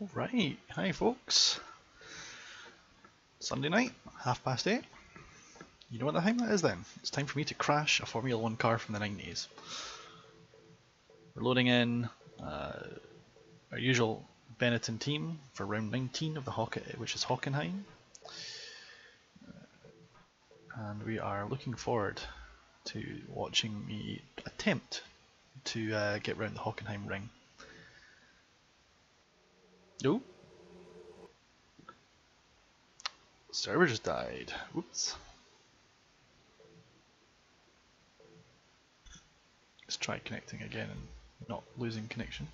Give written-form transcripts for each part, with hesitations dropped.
Alright, hi folks. Sunday night, 8:30. You know what the time that is then? It's time for me to crash a Formula 1 car from the 90s. We're loading in our usual Benetton team for round 19 of the which is Hockenheim. And we are looking forward to watching me attempt to get round the Hockenheim ring. Oh! Server just died. Whoops. Let's try connecting again and not losing connection.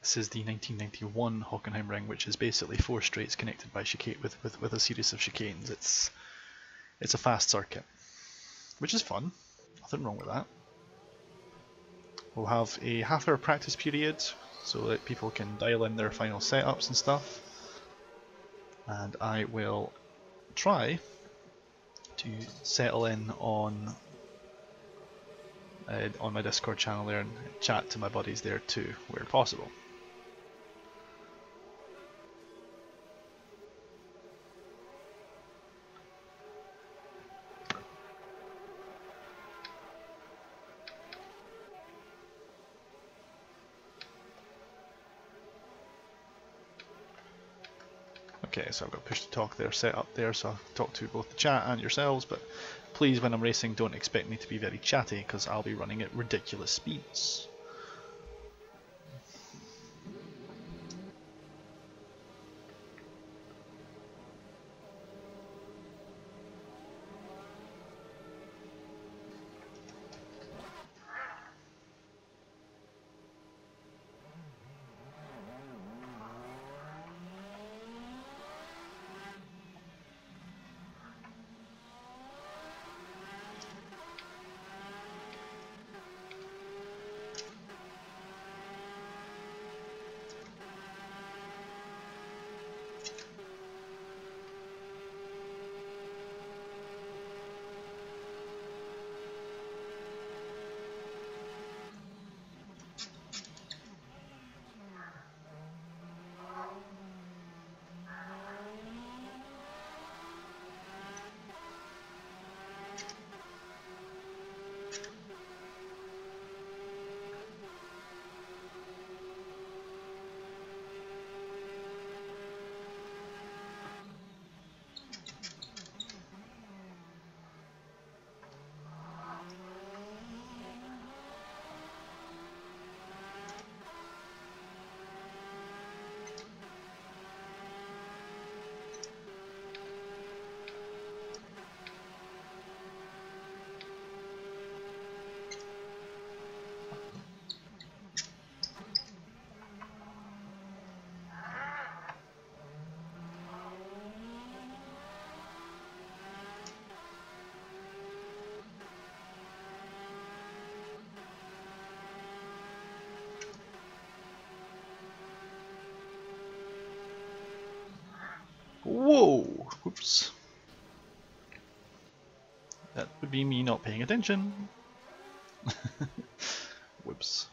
This is the 1991 Hockenheim ring, which is basically 4 straights connected by chicane with a series of chicanes. It's a fast circuit, which is fun. Nothing wrong with that. We'll have a half-hour practice period so that people can dial in their final setups and stuff. And I will try to settle in on my Discord channel there and chat to my buddies there too, where possible. Okay, so I've got push to talk there set up there, so I'll talk to both the chat and yourselves, but please, when I'm racing, don't expect me to be very chatty, because I'll be running at ridiculous speeds. Whoa! Whoops. That would be me not paying attention. Whoops.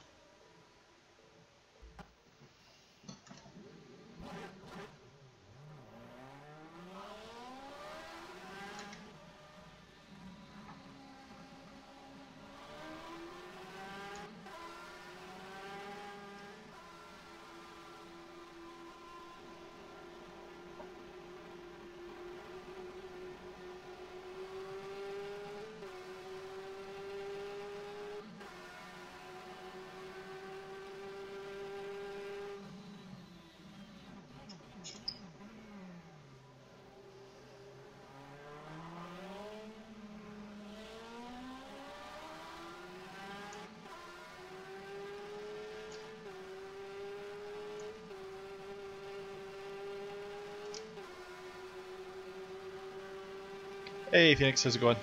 Hey Phoenix, how's it going?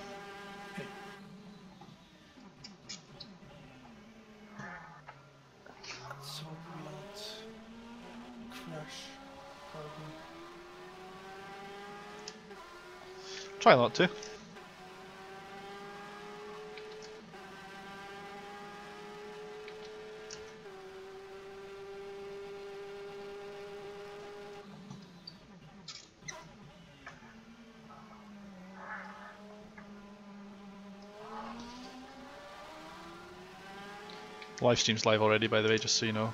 Try not to. Live stream's live already, by the way, just so you know.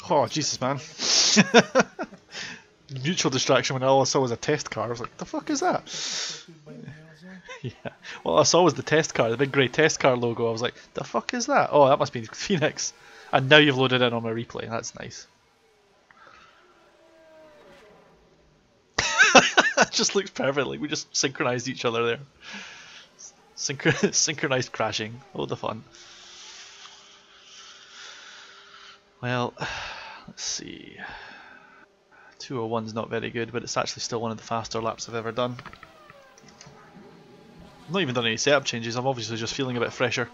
Oh, Jesus, man. Mutual distraction when all I saw was a test car. I was like, the fuck is that? Yeah. Well, I saw was the test car, the big grey test car logo. I was like, the fuck is that? Oh, that must be Phoenix. And now you've loaded in on my replay. That's nice. That just looks perfect. Like we just synchronized each other there. Synchronized crashing. Oh, the fun. Well, let's see. 201's not very good, but it's actually still one of the faster laps I've ever done. I've not even done any setup changes, I'm obviously just feeling a bit fresher.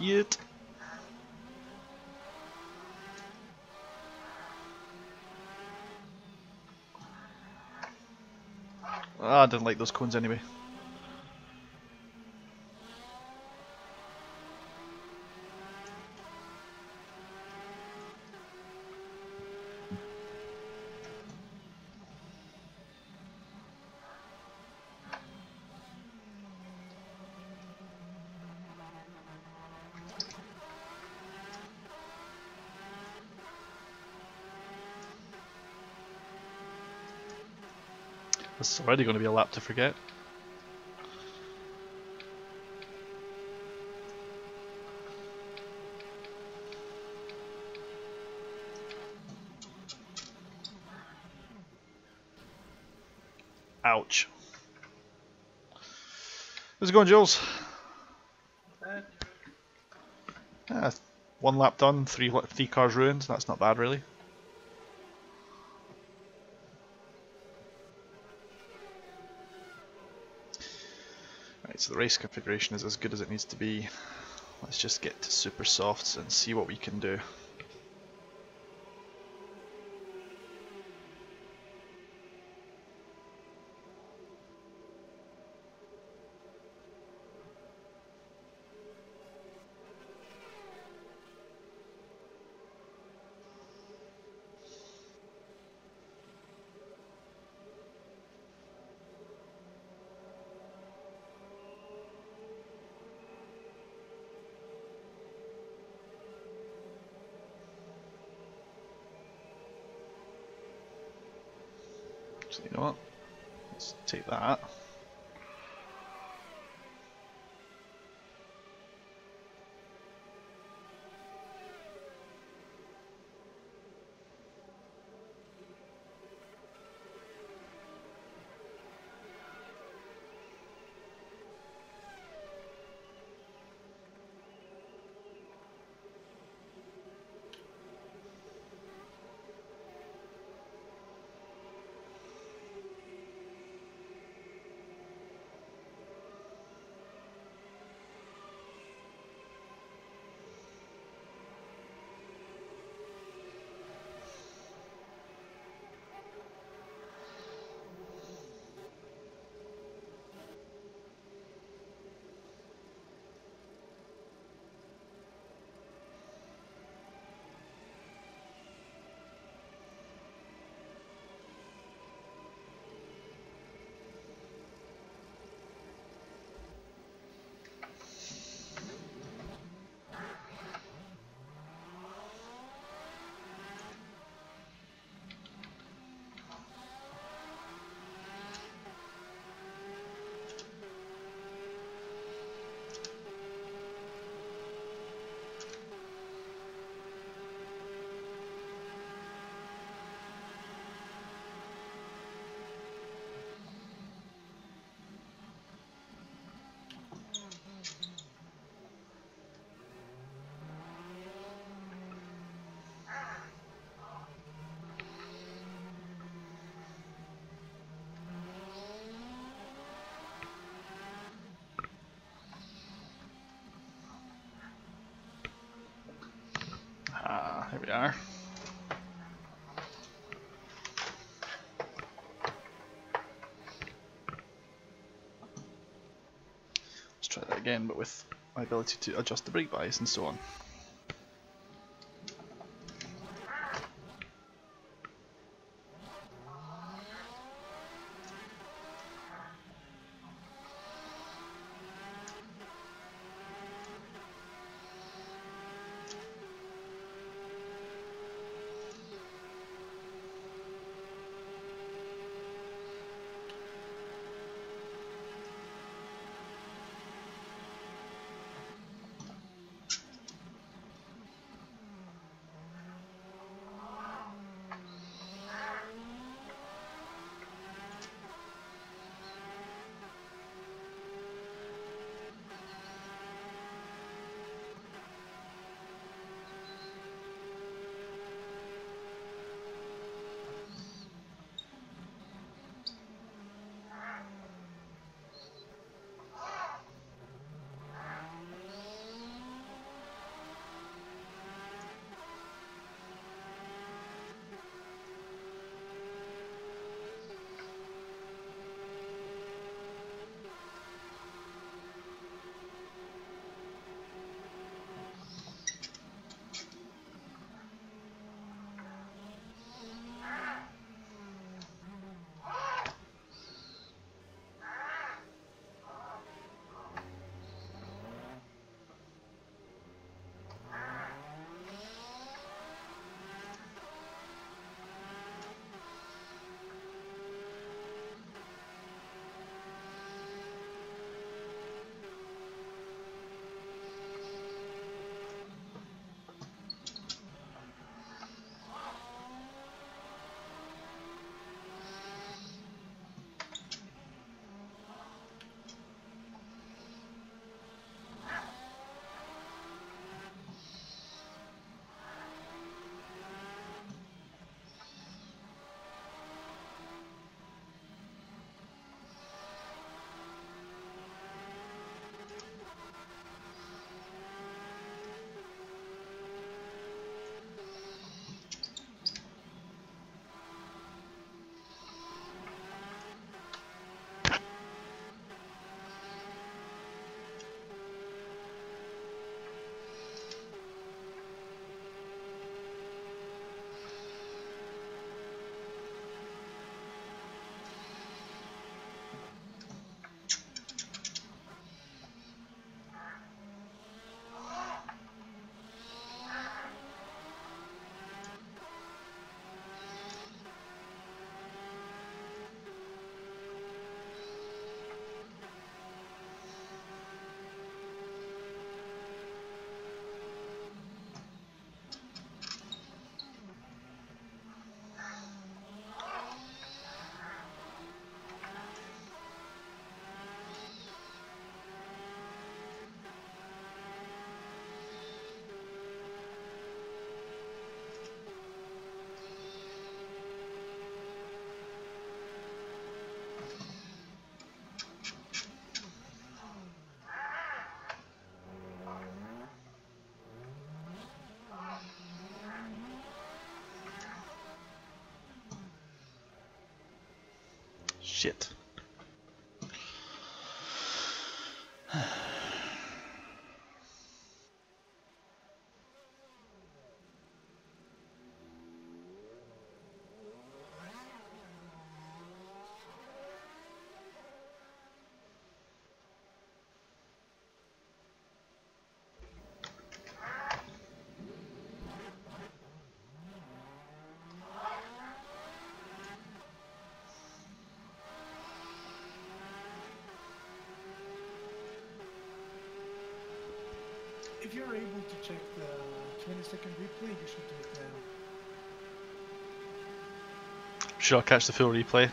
Yeet. Ah, I didn't like those cones anyway. This is already going to be a lap to forget. Ouch. How's it going, Jules? One lap done, three cars ruined. That's not bad, really. Right, so the race configuration is as good as it needs to be. Let's just get to super softs and see what we can do. So you know what? Let's take that. Here we are. Let's try that again, but with my ability to adjust the brake bias and so on. Shit. If you're able to check the 20-second replay, you should do it now. Should I catch the full replay?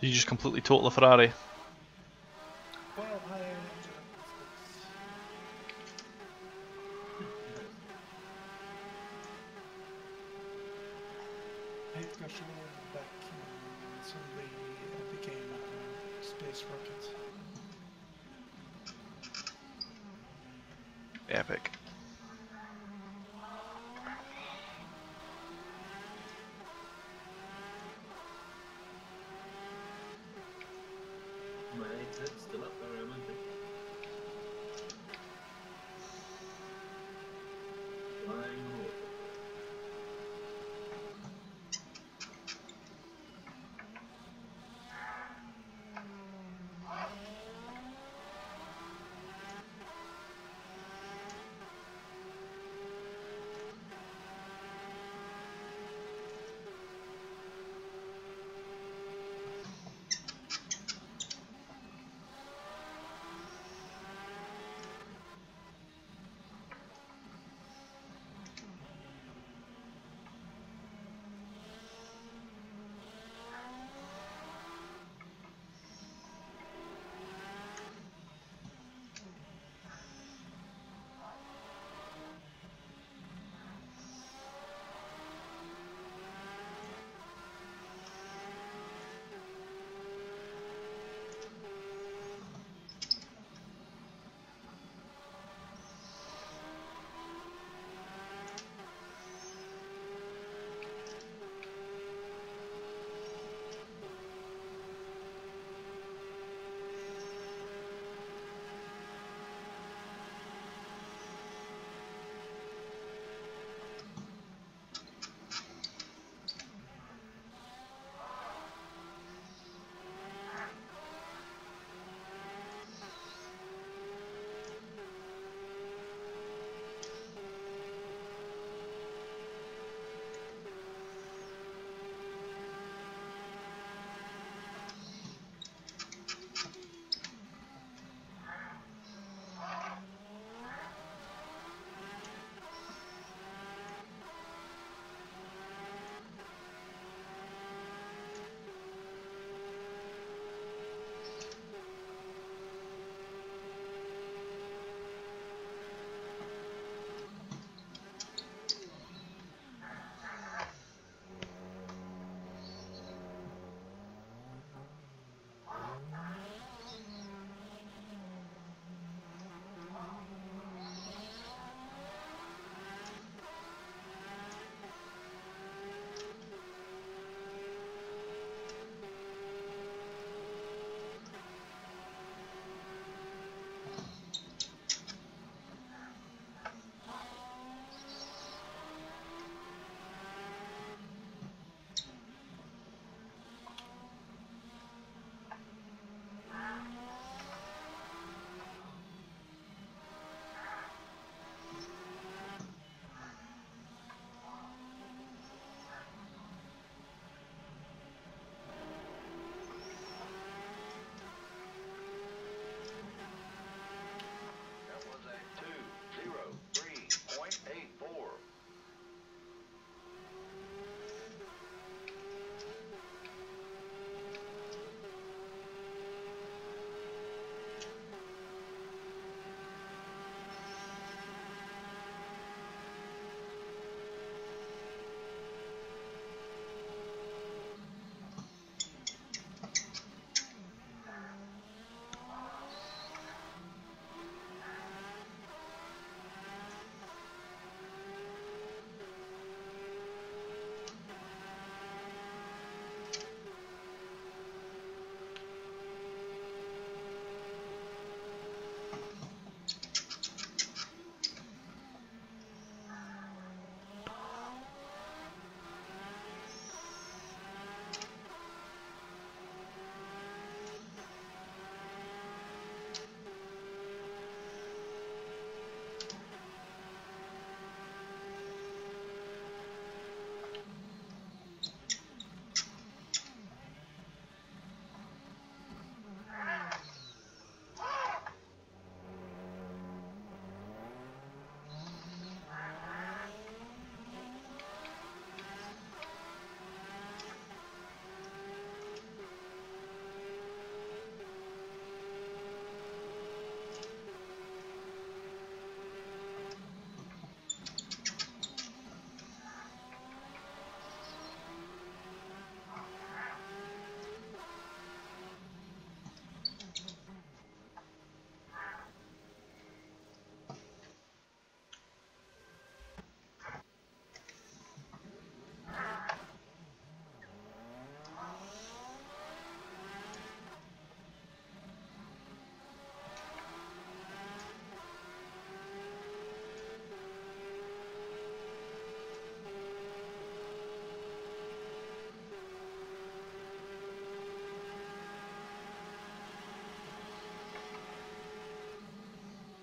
You just completely total the Ferrari. Well, I ended up with this. I hit control back and suddenly it became a space rocket. Epic. My headset's still up, don't remember. Flying over.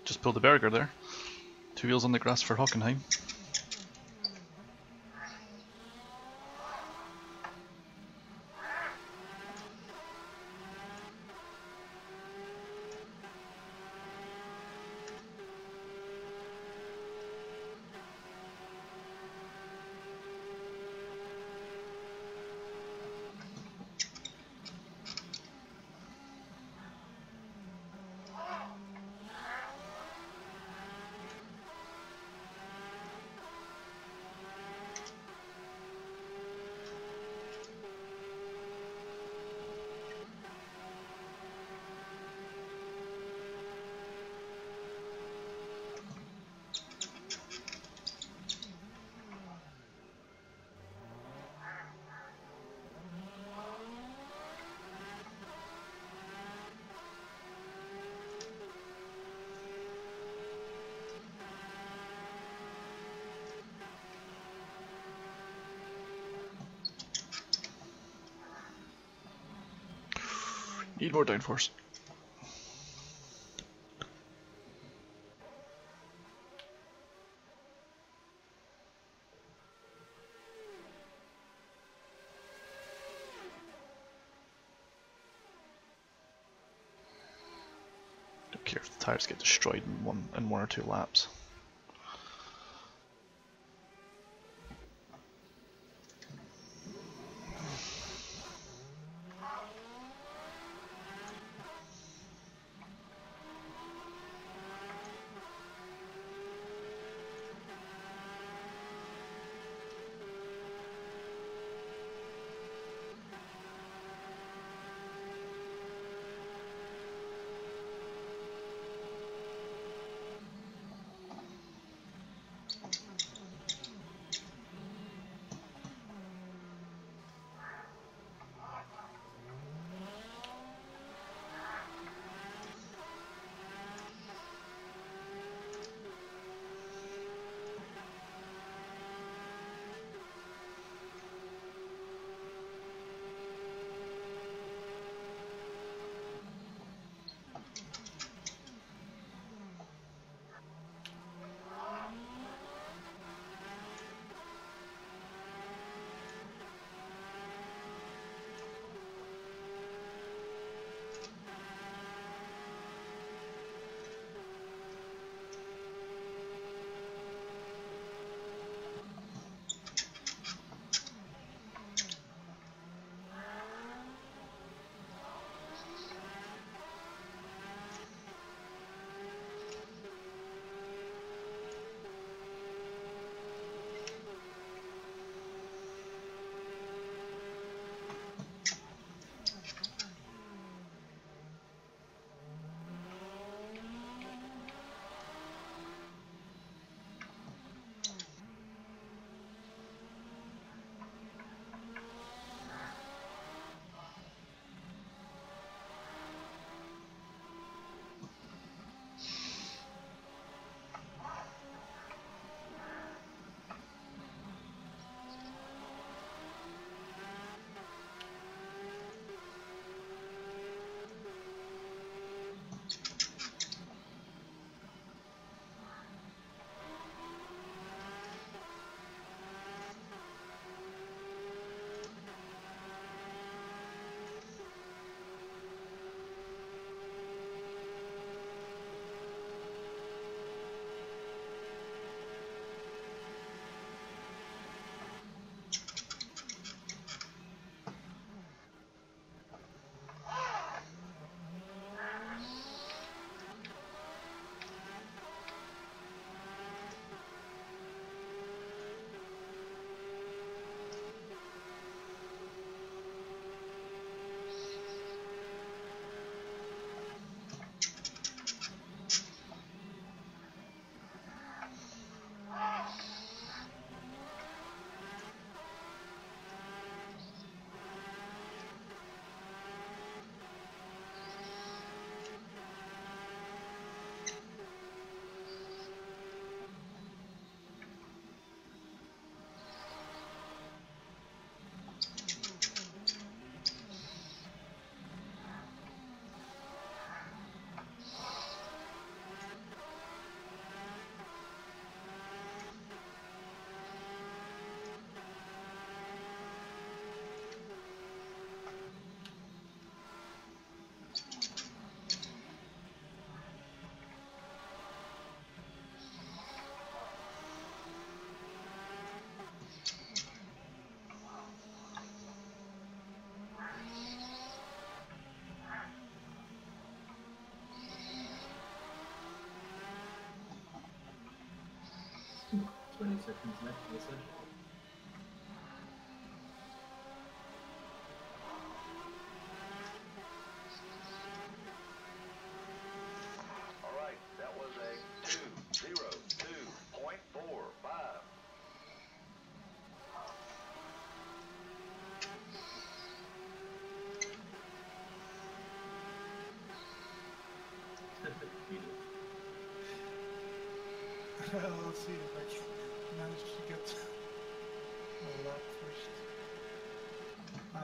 Just pulled the Berger there. 2 wheels on the grass for Hockenheim. Need more downforce. Don't care if the tires get destroyed in one or two laps. seconds left for the session. Alright, that was a 2:02.45. Let's see if I can manage to get a lap first. Ah.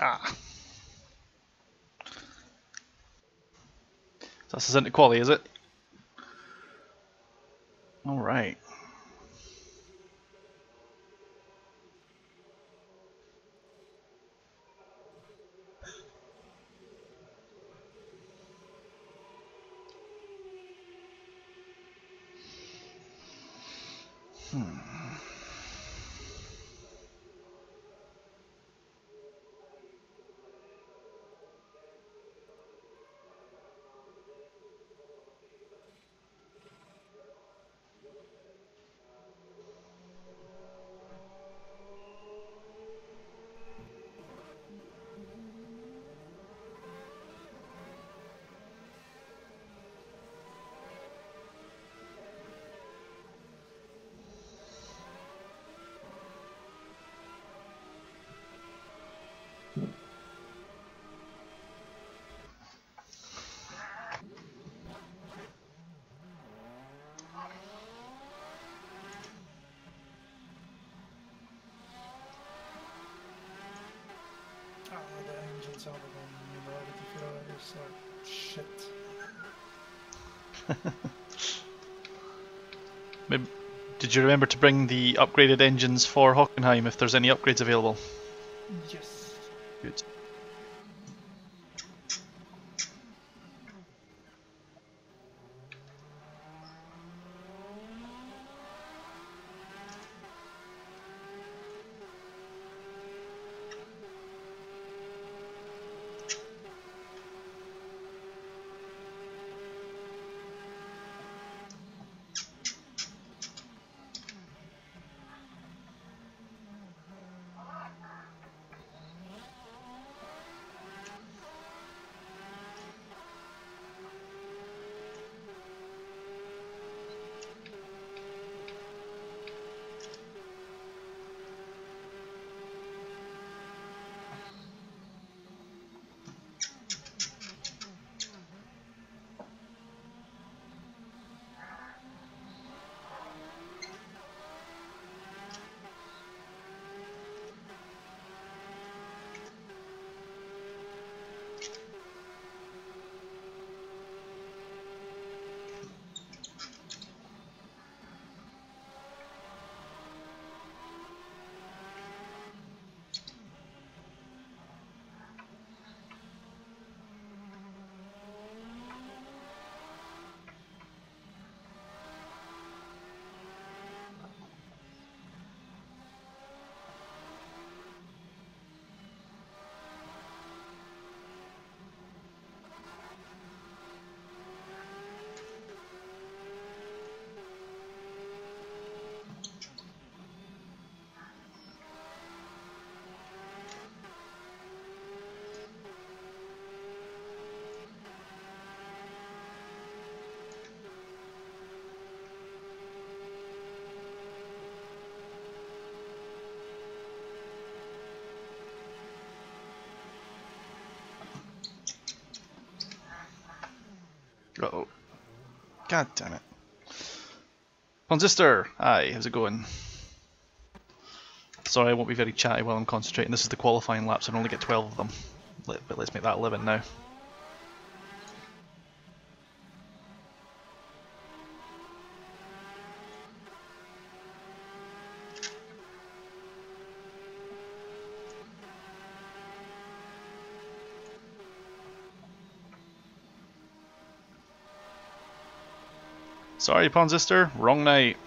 Ah. So this is into quality, is it? Alright. The engines out of the minority failures are shit. Maybe, did you remember to bring the upgraded engines for Hockenheim if there's any upgrades available? Yes. Good. Uh-oh. God damn it. Transistor! Hi, how's it going? Sorry, I won't be very chatty while I'm concentrating. This is the qualifying laps, and I only get 12 of them. But let's make that 11 now. Sorry, Ponzister, wrong night.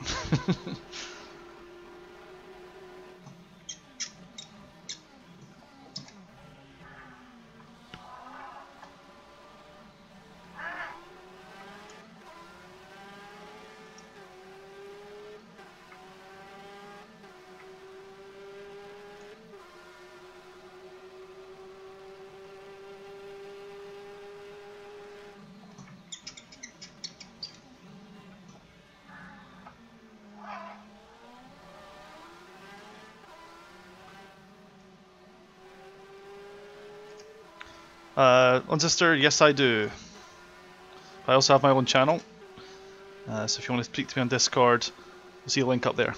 Ponzister, yes I do. I also have my own channel. So if you want to speak to me on Discord, you'll see a link up there.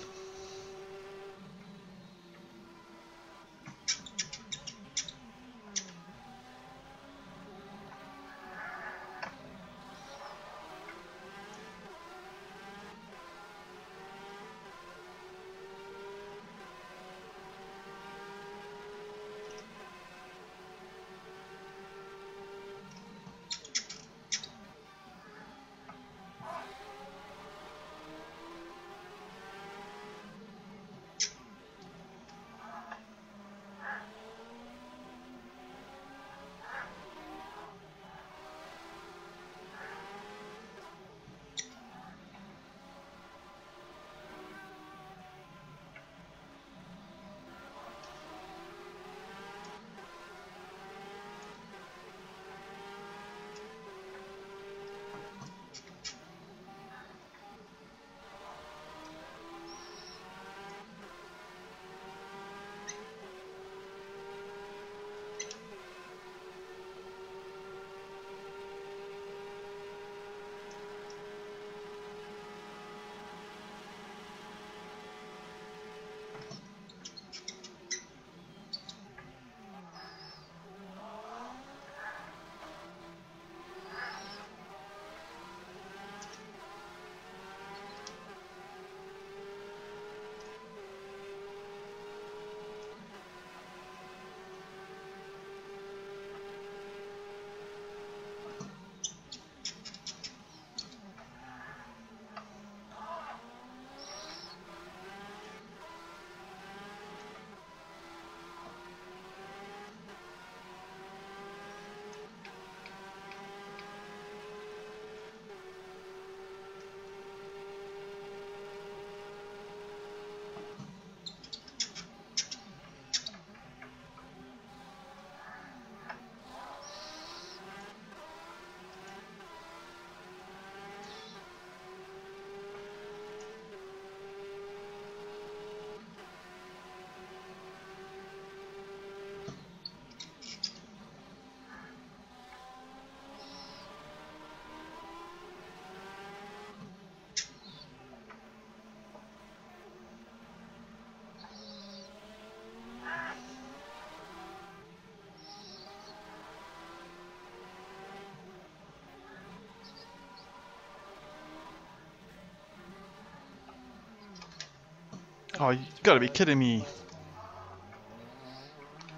Oh, you gotta be kidding me.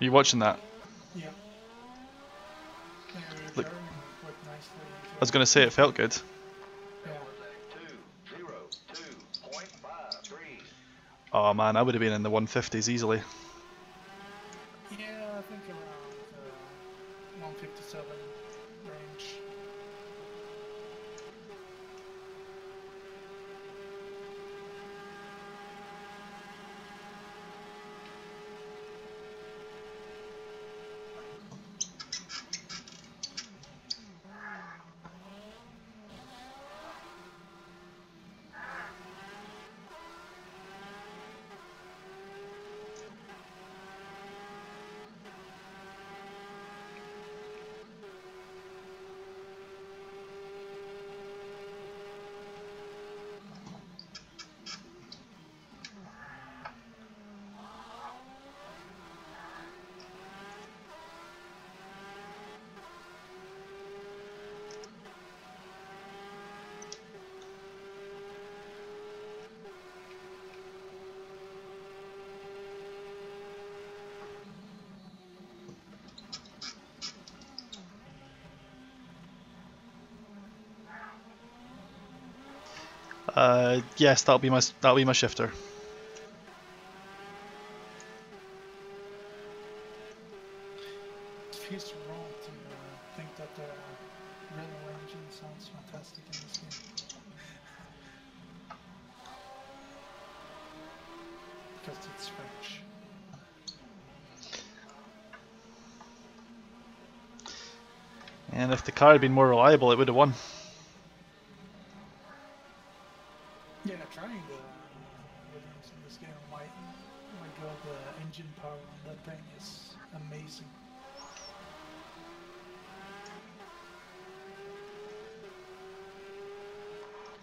Are you watching that? Yeah. Look. Jeremy quite nicely. I was gonna say it felt good. Yeah. That was a 202.53. Oh man, I would have been in the 150s easily. Yeah, I think around 157 range. Yes, that'll be my shifter. It feels wrong to think that the Renault engine sounds fantastic in this game. Because it's French. And if the car had been more reliable, it would have won. Yeah, trying the Williams in this game, my god, the engine power on that thing is amazing.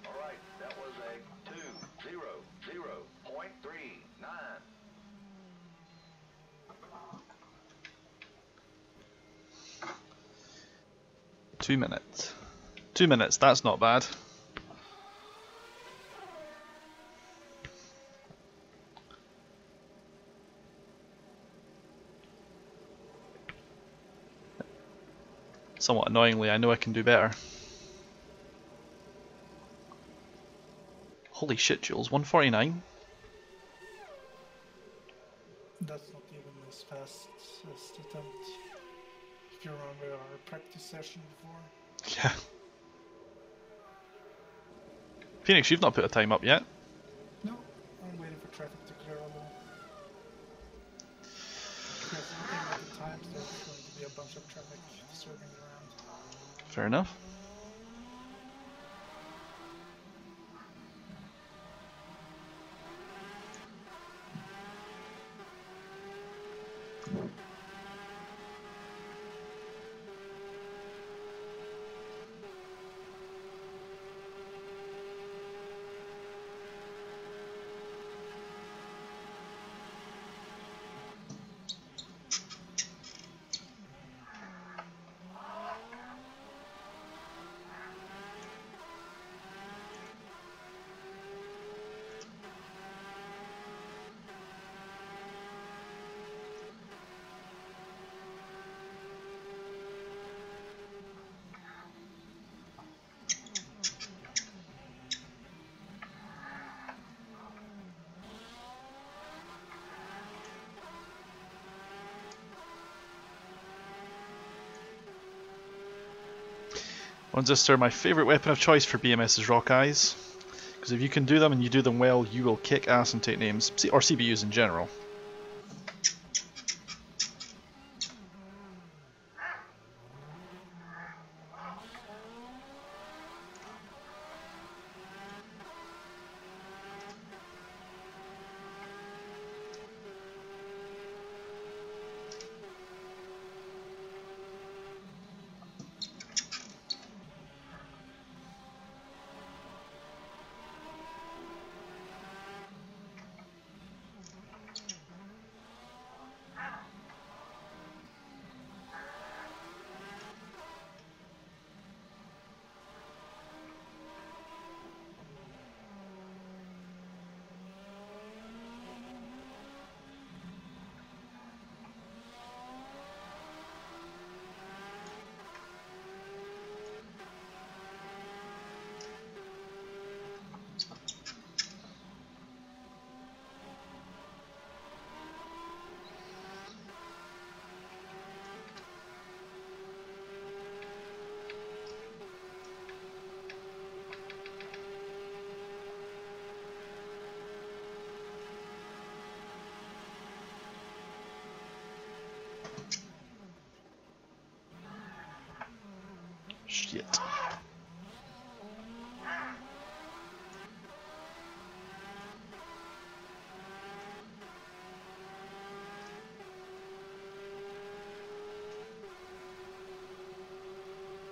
Alright, that was a 2:00.39. 2 minutes. 2 minutes, that's not bad. Somewhat annoyingly, I know I can do better. Holy shit, Jules, 149? That's not even as fast as the attempt. If you remember our practice session before. Yeah. Phoenix, you've not put a time up yet. No, I'm waiting for traffic to clear a little. Because looking at the times, there's going to be a bunch of traffic circling around. Fair enough. Transistor, my favourite weapon of choice for BMS is Rock Eyes. Because if you can do them and you do them well, you will kick ass and take names. Or CBUs in general. Shit.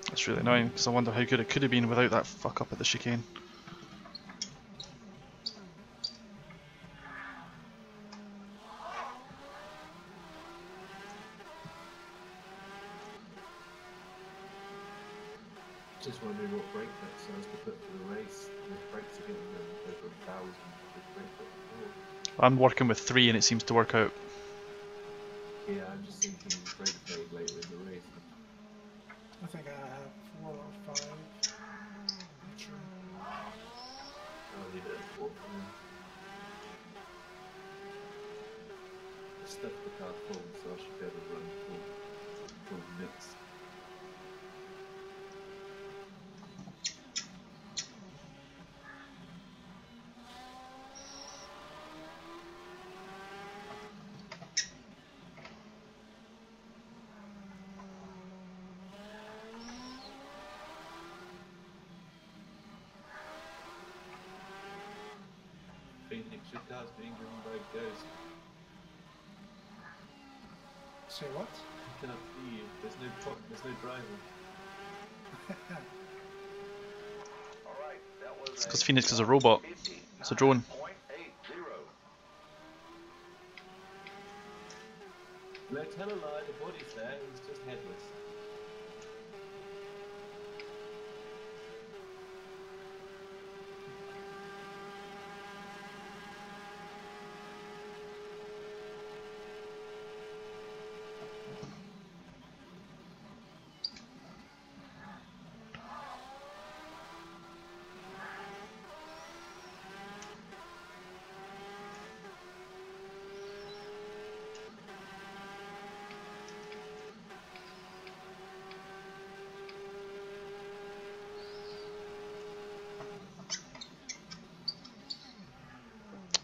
That's really annoying, because I wonder how good it could have been without that fuck up at the chicane. Just wondering what brake that size to put for the race. The brakes are getting over 1,000 with brake before. I'm working with 3 and it seems to work out. Yeah, I'm just thinking brake fade later in the race. I think I have 4 or 5. Not sure. stuffed the car full, so I should be able to run full mix. Phoenix, your car's being driven by a ghost. Say what? I can't see you. There's no driver. All right, that was It's because Phoenix is a robot. It's a drone. 59.80. No, tell a lie, the body's there, he's just headless.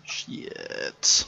Shit.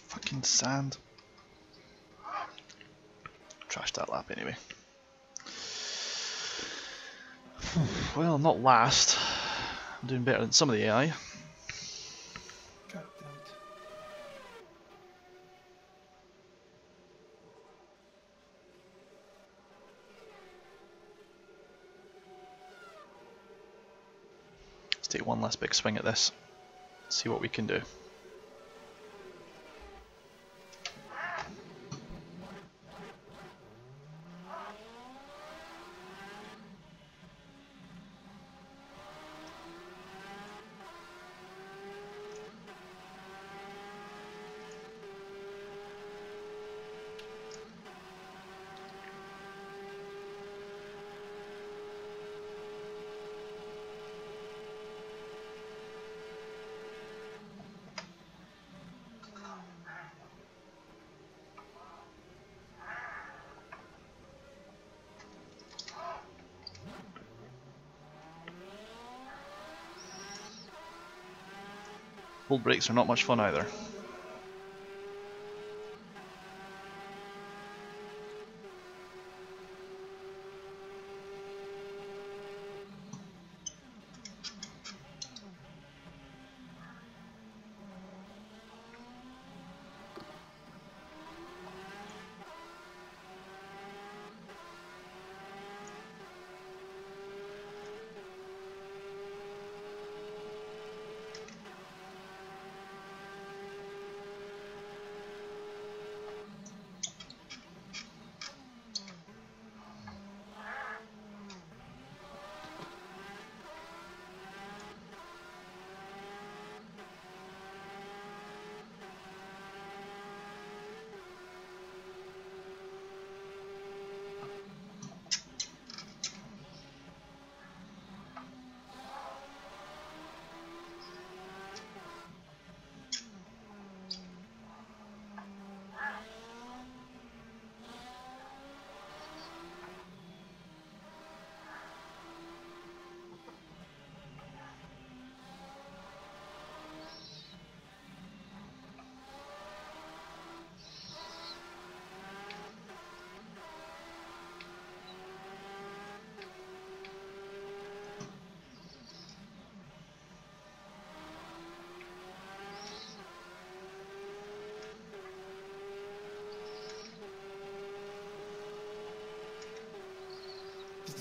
Fucking sand. Trashed that lap anyway. Well, not last. I'm doing better than some of the AI. God damn it. Let's take one last big swing at this. See what we can do. Full brakes are not much fun either.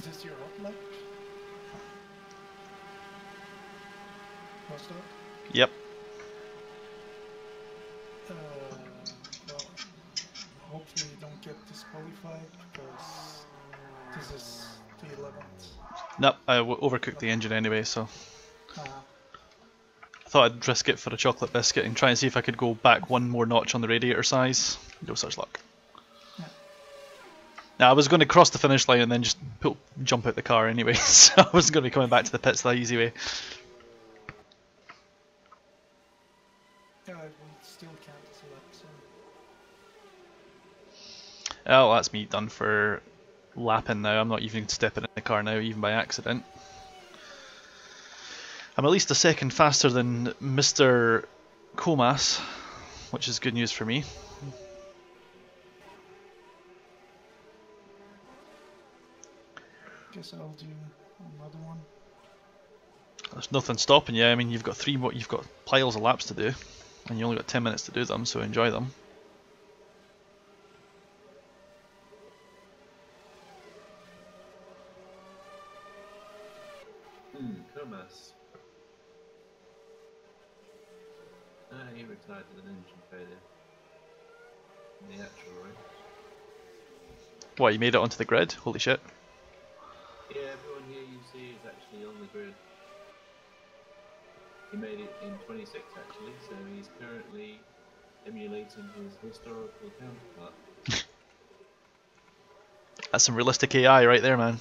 Is this your hot lap? What's that? Yep. Well, hopefully you don't get disqualified because this is the 11th. Nope, I overcooked the engine anyway, so Uh, I thought I'd risk it for a chocolate biscuit and try and see if I could go back one more notch on the radiator size. No such luck. yeah. Now I was going to cross the finish line and then just jump out the car anyway, so I wasn't going to be coming back to the pits the easy way. Yeah, it will still count as a lap, so. Oh, that's me done for lapping now. I'm not even stepping in the car now, even by accident. I'm at least a second faster than Mr. Comas, which is good news for me. Guess I'll do another one. There's nothing stopping you. I mean, you've got you've got piles of laps to do, and you only got 10 minutes to do them, so enjoy them. Comas. He retired with an engine failure. In the actual race. What, you made it onto the grid? Holy shit. Yeah, everyone here you see is actually on the grid. He made it in 26 actually, so he's currently emulating his historical counterpart. That's some realistic AI right there, man.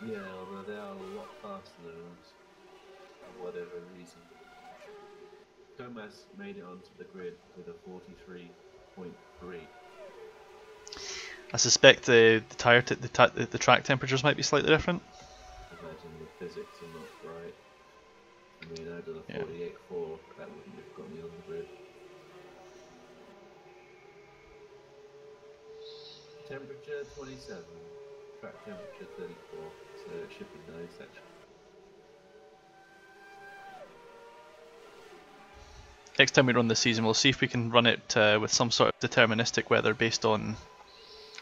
Yeah, although they are a lot faster than us, for whatever reason. Thomas made it onto the grid with a 43.3. I suspect the track temperatures might be slightly different. I imagine the physics are not right. I mean, I'd done a 48.4, that wouldn't have got me on the grid. Temperature 27, track temperature 34, so it should be nice actually. Next time we run this season, we'll see if we can run it with some sort of deterministic weather based on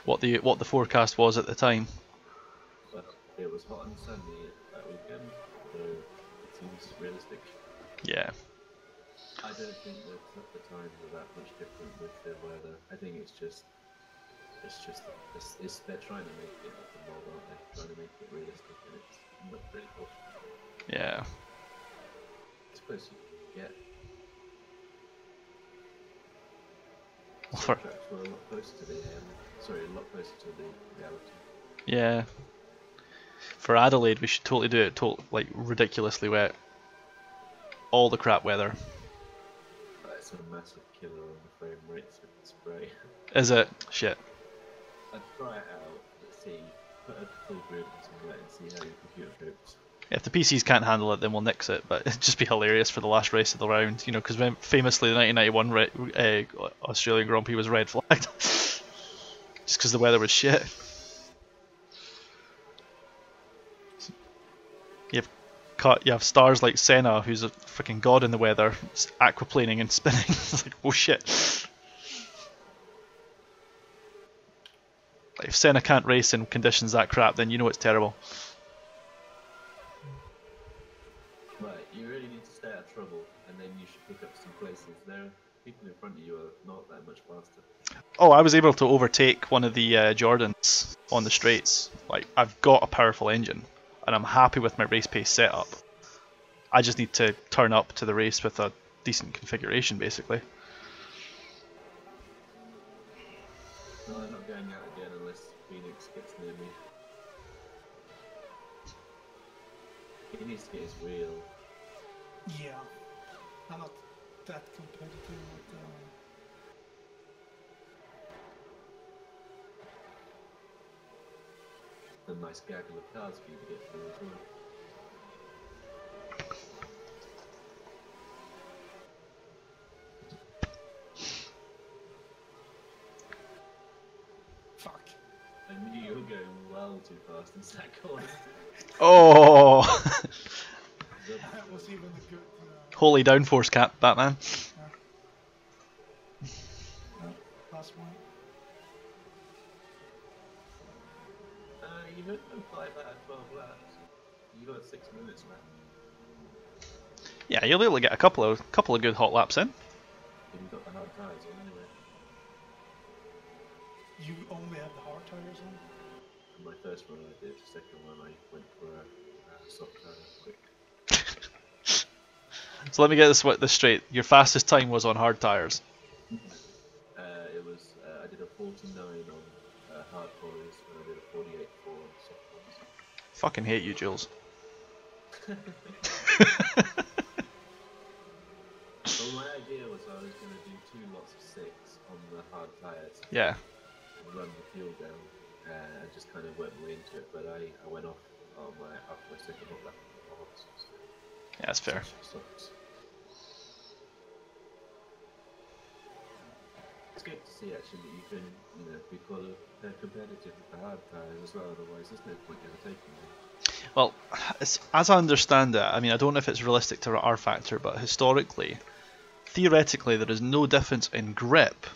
what the forecast was at the time. But it was hot and sunny that weekend, so it seems realistic. Yeah. I don't think that the times are that much different with the weather. I think it's they're trying to make it up the mold, aren't they? Trying to make it realistic, and it's not really possible. Yeah. It's close you can get. Well, Some tracks were a lot closer to the a lot closer to the reality. Yeah. For Adelaide, we should totally do it like ridiculously wet. All the crap weather. That's a massive killer on the frame rates with the spray. Is it? Shit. I'd try it out, let's see, put a full grid on some wet and see how your computer copes. If the PCs can't handle it, then we'll nix it. But it'd just be hilarious for the last race of the round, you know, because famously the 1991 Australian Grand Prix was red flagged, just because the weather was shit. You have stars like Senna, who's a freaking god in the weather, aquaplaning and spinning. It's like, oh shit. Like, if Senna can't race in conditions that crap, then you know it's terrible. Right, you really need to stay out of trouble, and then you should pick up some places. People in front of you are not that much faster. Oh, I was able to overtake one of the Jordans on the straights. Like, I've got a powerful engine, and I'm happy with my race pace setup. I just need to turn up to the race with a decent configuration, basically. No, I'm not going out again unless Phoenix gets near me. He needs to get his wheel. Yeah. I'm not that competitive with A nice gaggle of cars for you to get through as well. Fuck. I knew you were going well too fast in that corner. Oh! That was even a good. Holy downforce cap, Batman. Last one. You had done 5 out of 12 laps. You got 6 minutes left. Yeah, you'll be able to get a couple of good hot laps in. And you got the hard tyres on anyway. You only have the hard tires on? And my first run I did, second one I went for a soft tyre quick. So let me get this straight. Your fastest time was on hard tires. It was, I did a 49 on hard corners and I did a 48 for soft ones. Fucking hate you, Jules. Well, my idea was I was going to do 2 lots of 6 on the hard tyres. Yeah. And run the fuel down and just kind of work my way into it. But I went off after my second hot lap. So Yeah, that's fair. softs. It's good to see actually that you can, be competitive with the hard tyres as well. Otherwise, there's no point in taking them. Well, as I understand it, I mean, I don't know if it's realistic to rFactor, but historically, theoretically, there is no difference in grip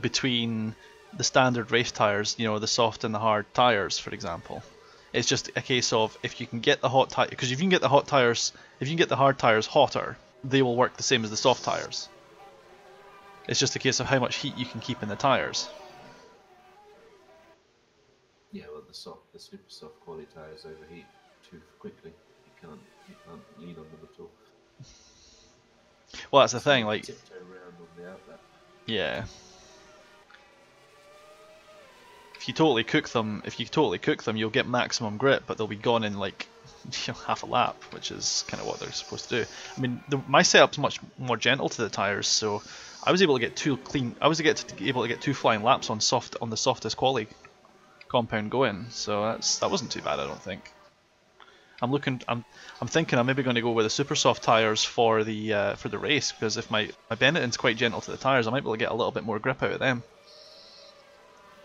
between the standard race tires, the soft and the hard tires, for example. It's just a case of if you can get the hot tire, because if you can get the hard tires hotter, they will work the same as the soft tires. It's just a case of how much heat you can keep in the tires. Yeah, well, the super soft quality tyres overheat too quickly. You can't lean on them at all. Well, that's the thing, like, tiptoe around on the outlet. yeah. If you totally cook them, you'll get maximum grip, but they'll be gone in like half a lap, which is kind of what they're supposed to do. I mean, my setup's much more gentle to the tires, so I was able to get 2 flying laps on the softest quality compound going, so that wasn't too bad, I don't think. I'm thinking I'm maybe going to go with the super soft tires for the race, because if my Benetton's quite gentle to the tires, I might be able to get a little bit more grip out of them.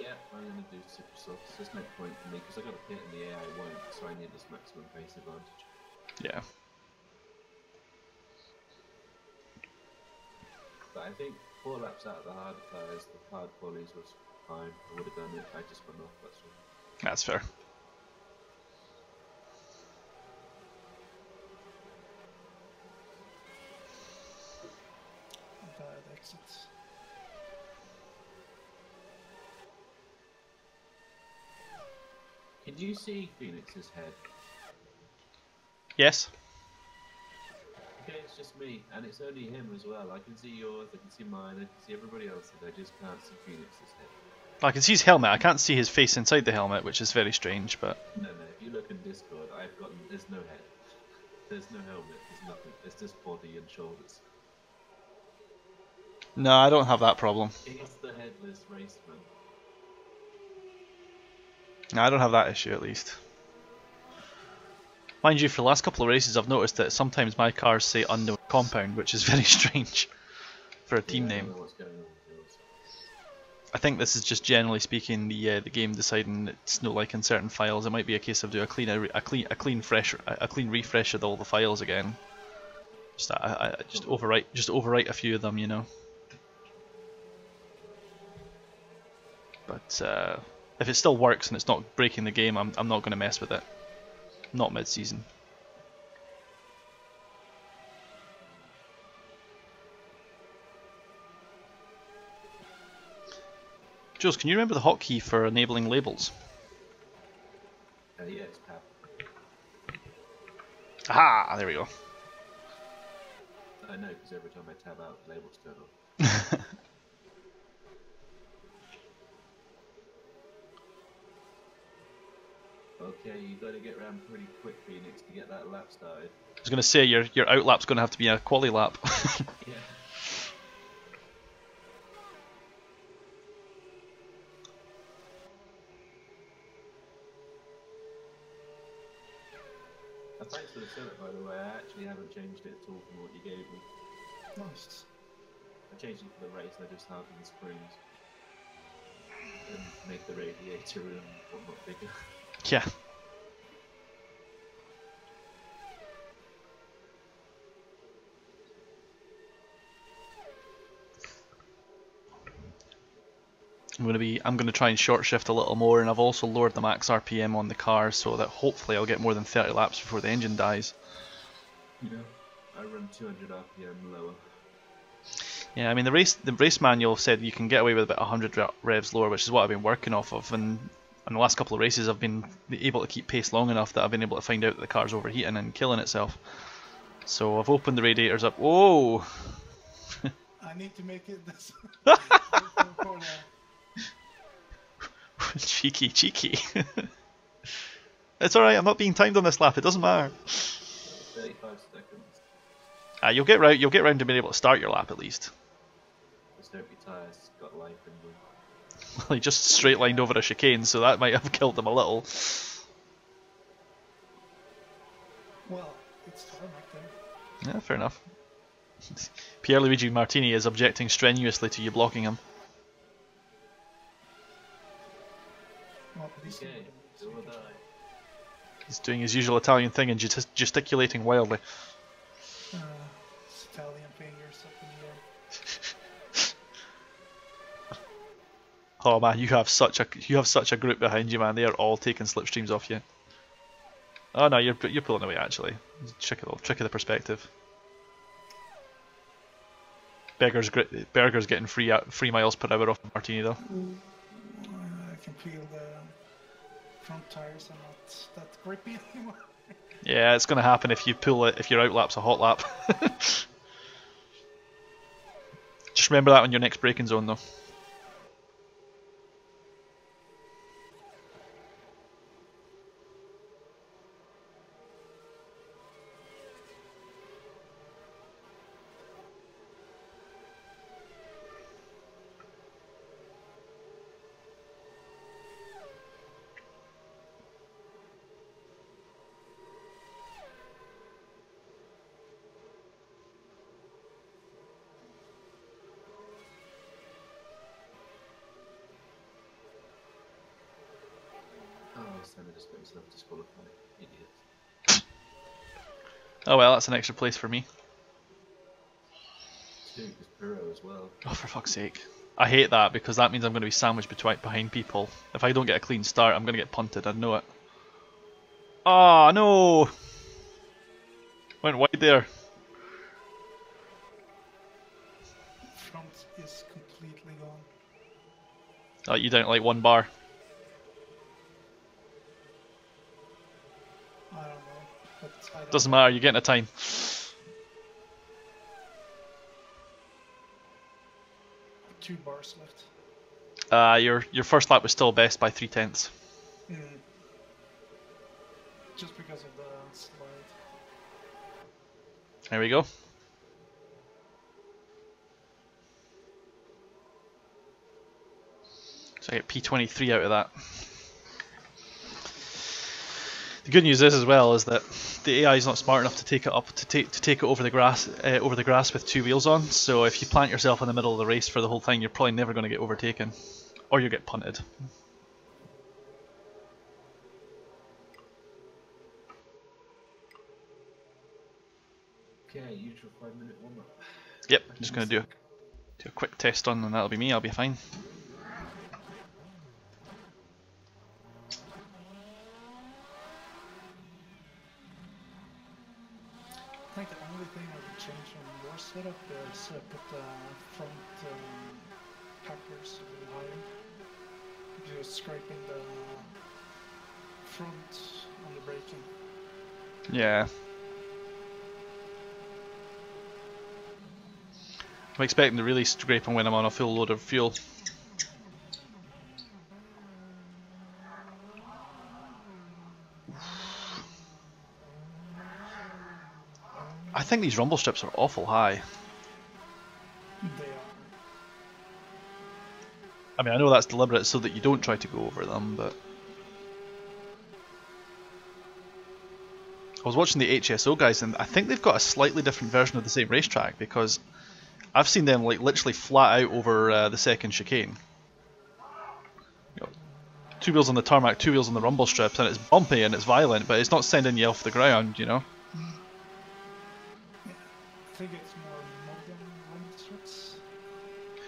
Yeah, I'm going to do super softs. There's no point for me because I got a pit in the air I won't, so I need this maximum pace advantage. Yeah. But I think 4 laps out of the hard tyres, the hard qualities was fine. I would have done it. I just went off. That's all. That's fair. Bad exits. Can you see Phoenix's head? Yes. Okay, it's just me, and it's only him as well. I can see yours, I can see mine, I can see everybody else's. I just can't see Phoenix's head. I can see his helmet. I can't see his face inside the helmet, which is very strange, but... No, if you look in Discord, there's no head. There's no helmet, there's nothing. It's just body and shoulders. No, I don't have that problem. It's the headless raceman. No, I don't have that issue, at least. Mind you, for the last couple of races, I've noticed that sometimes my cars say unknown compound, which is very strange for a team I name. don't know what's going on with yours. I think this is just generally speaking the game deciding it's no like in certain files. It might be a case of do a clean refresh of all the files again. Just overwrite a few of them, But if it still works and it's not breaking the game, I'm not going to mess with it. Not mid-season. Jules, can you remember the hotkey for enabling labels? Yeah, it's tab. Aha! There we go. I know, because every time I tab out, labels turn on. Okay, you got to get around pretty quick, Phoenix, to get that lap started. I was going to say your outlap's going to have to be a quali lap. Yeah. Thanks for the setup, by the way. I actually haven't changed it at all from what you gave me. Nice. I changed it for the race. I just hardened the springs and make the radiator and whatnot bigger. Yeah. I'm gonna try and short shift a little more, and I've also lowered the max RPM on the car so that hopefully I'll get more than 30 laps before the engine dies. Yeah, I run 200 RPM lower. Yeah, I mean the race manual said you can get away with about 100 revs lower, which is what I've been working off of, and in the last couple of races I've been able to keep pace long enough that I've been able to find out that the car's overheating and killing itself. So I've opened the radiators up. Whoa! I need to make it this. for Cheeky, cheeky. It's alright, I'm not being timed on this lap, it doesn't matter. 35 seconds. You'll get round to being able to start your lap at least. Just hope your tyres got life in them. Well, he just straight lined over a chicane, so that might have killed him a little. well, it's tarmac then. Yeah, fair enough. Pierluigi Martini is objecting strenuously to you blocking him. Well, at least Okay, do or die. He's doing his usual Italian thing and gesticulating wildly. it's Italian fingers up in the air. Oh man, you have such a group behind you, man. They are all taking slipstreams off you. Oh no, you're pulling away actually. Trick of the perspective. Berger's getting 3 miles per hour off Martini though. I can feel the front tires are not that grippy anymore. Yeah, it's gonna happen if your outlap's a hot lap. Just remember that on your next braking zone though. Senna just got himself disqualified. Idiot. Oh well, that's an extra place for me. 2 because Pirro as well. Oh, for fuck's sake. I hate that because that means I'm going to be sandwiched behind people. If I don't get a clean start, I'm going to get punted, I know it. Oh no! Went wide there. Front is completely gone. Oh, you down like 1 bar. I don't know, but I don't Doesn't know. matter, you're getting a time. 2 bars left. Your first lap was still best by 3/10. Just because of the slide. There we go. So I get P23 out of that. The good news is as well is that the AI is not smart enough to take it up to take it over the grass with 2 wheels on. So if you plant yourself in the middle of the race for the whole thing, you're probably never going to get overtaken, or you'll get punted. Okay, usual 5-minute warm-up. Yep, just going to do a quick test run and that'll be me. I'll be fine. I think the only thing I would change on your setup is put the front packers a little higher. Just scraping the front on the braking. Yeah. I'm expecting to really scrape them when I'm on a full load of fuel. I think these rumble strips are awful high. They are. I mean, I know that's deliberate so that you don't try to go over them, but... I was watching the HSO guys and I think they've got a slightly different version of the same racetrack because I've seen them like literally flat out over the second chicane. You know, 2 wheels on the tarmac, 2 wheels on the rumble strips, and it's bumpy and it's violent, but it's not sending you off the ground, you know? Yeah. I think it's more modern rumble strips.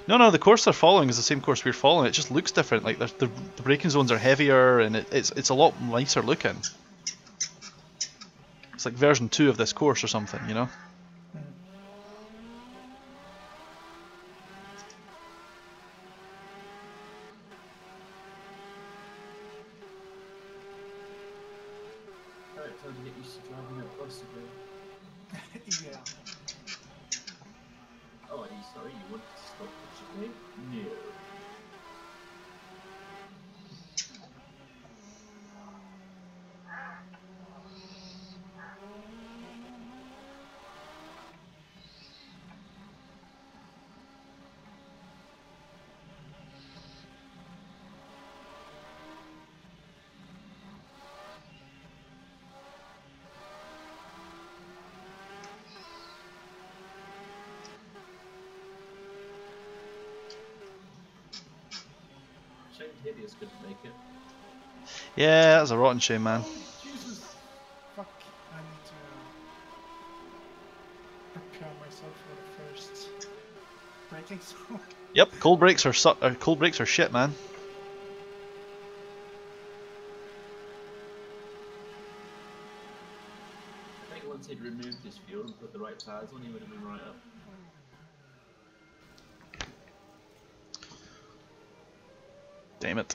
No, the course they're following is the same course we're following. It just looks different. Like the braking zones are heavier, and it's a lot nicer looking. It's like version 2 of this course or something, you know? Mm. Alright, time to get used to driving a bus again. Yeah. Oh, are you sorry? You wanted to stop the chicane? No. Shane Hideous couldn't make it. Yeah, that's a rotten shame, man. Oh, Jesus. Fuck. I need to prepare myself for the first braking zone. Yep, cold brakes are shit, man. I think once he'd removed his fuel and put the right tires on, he would have been right up. Damn it.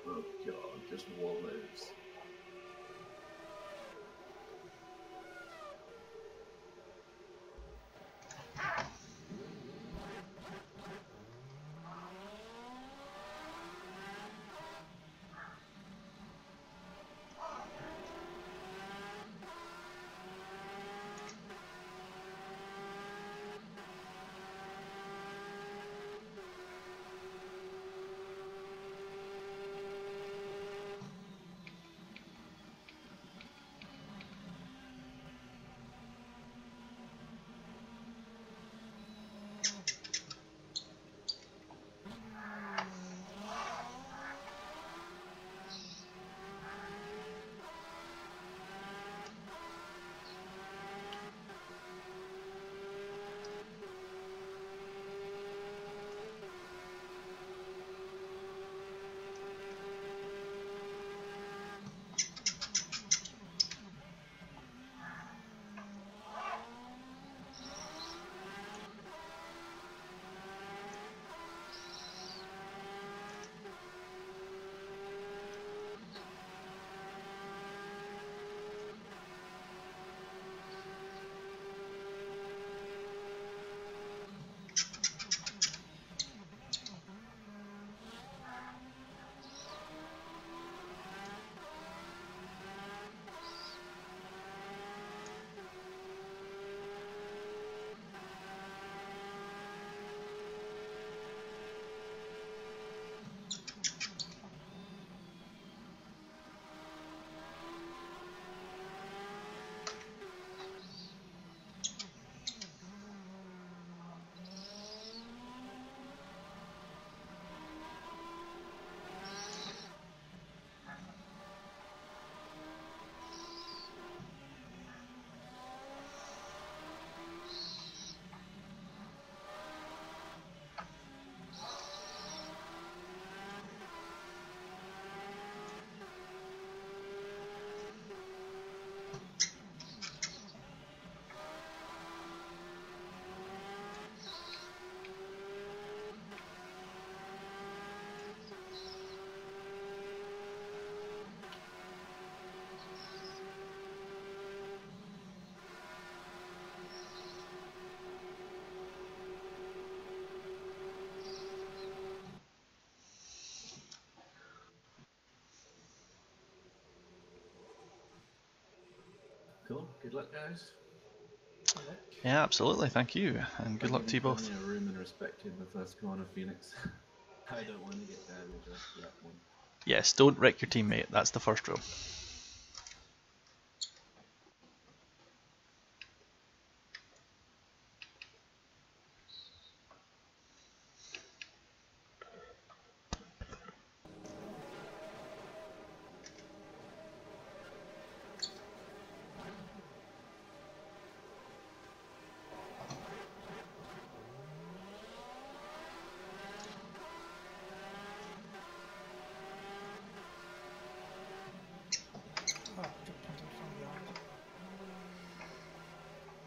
Oh god, just wallows. Cool, good luck guys. Good luck. Yeah, absolutely, thank you. And good luck to you both. Plenty of room and respect in the first corner, Phoenix. I don't want to get damaged after that one. Yes, don't wreck your teammate, that's the first rule.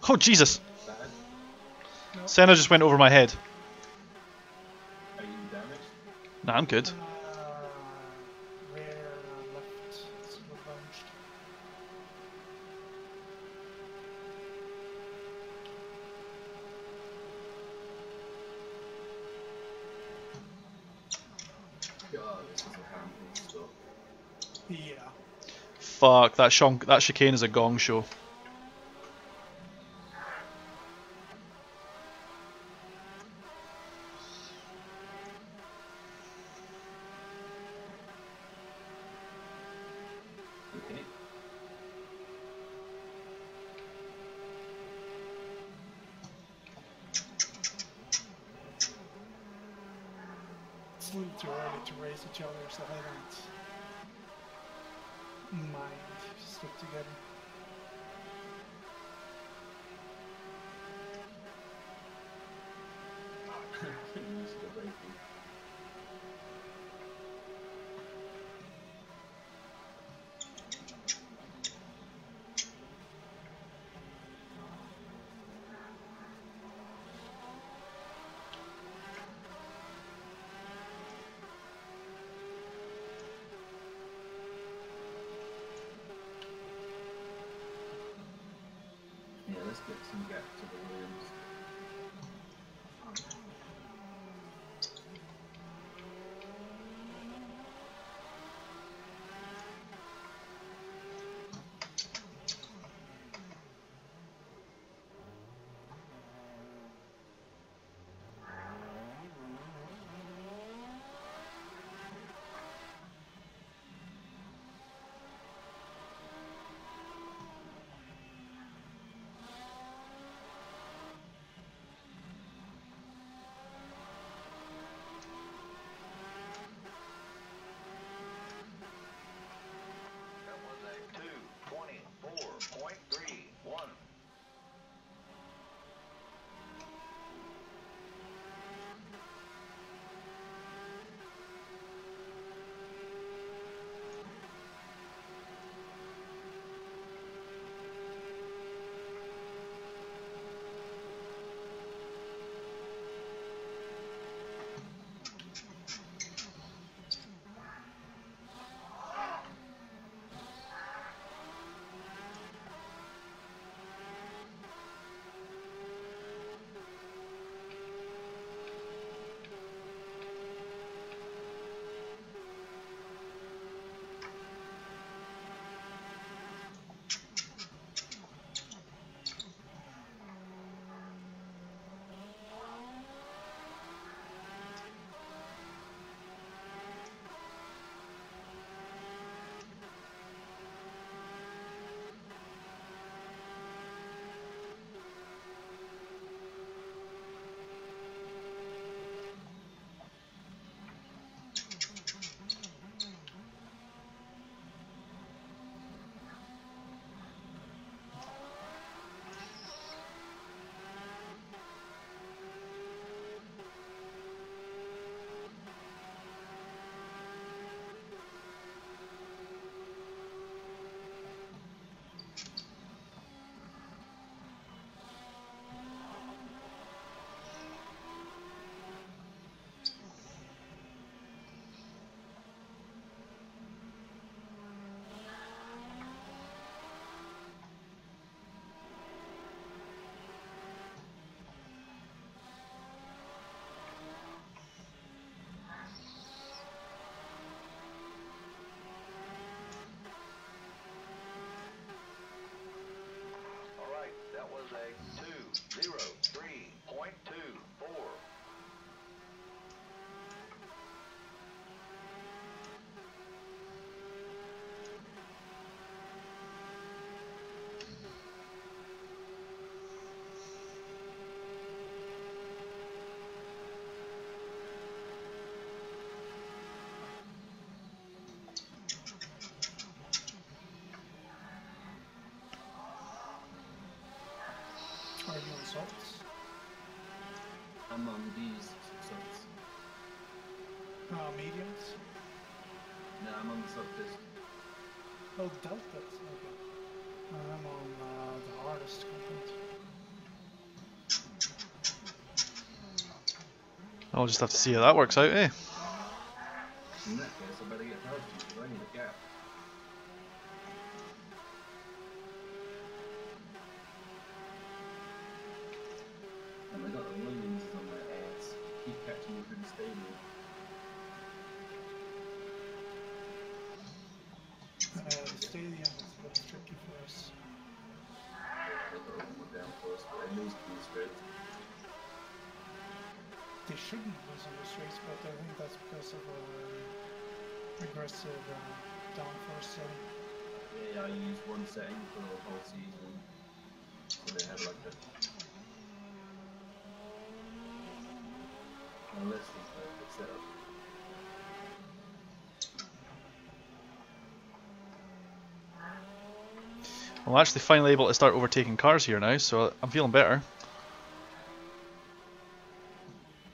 Oh Jesus! Bad. No. Senna just went over my head. Are you damaged? Nah, I'm good. Rear left is revenged. God, this is a handful of stuff. Yeah. Fuck, that chicane is a gong show. Okay. It's a little too early to race each other, so I don't mind if you stick together. You should have braking. Yeah, let's get some gap to the Williams. That was a 2:24.31. All right, that was a 2:03.24. Are you on salts? I'm on these subs. Mediums? No, I'm on the sub disc. Oh, deltas. Okay. I'm on the hardest content. I'll just have to see how that works out, eh? In that case, I better get past you because I need a gap. And I got the Williamses on my ass. Keep catching me through the stadium. The stadium is a bit tricky for us. Yeah, they've got to open one down for us, but they lose to the straight. They shouldn't lose on this race, but I think that's because of our aggressive downforce setting. Yeah, I use one setting for the whole season. So they have like a... Unless it's perfect setup. I'm actually finally able to start overtaking cars here now, so I'm feeling better.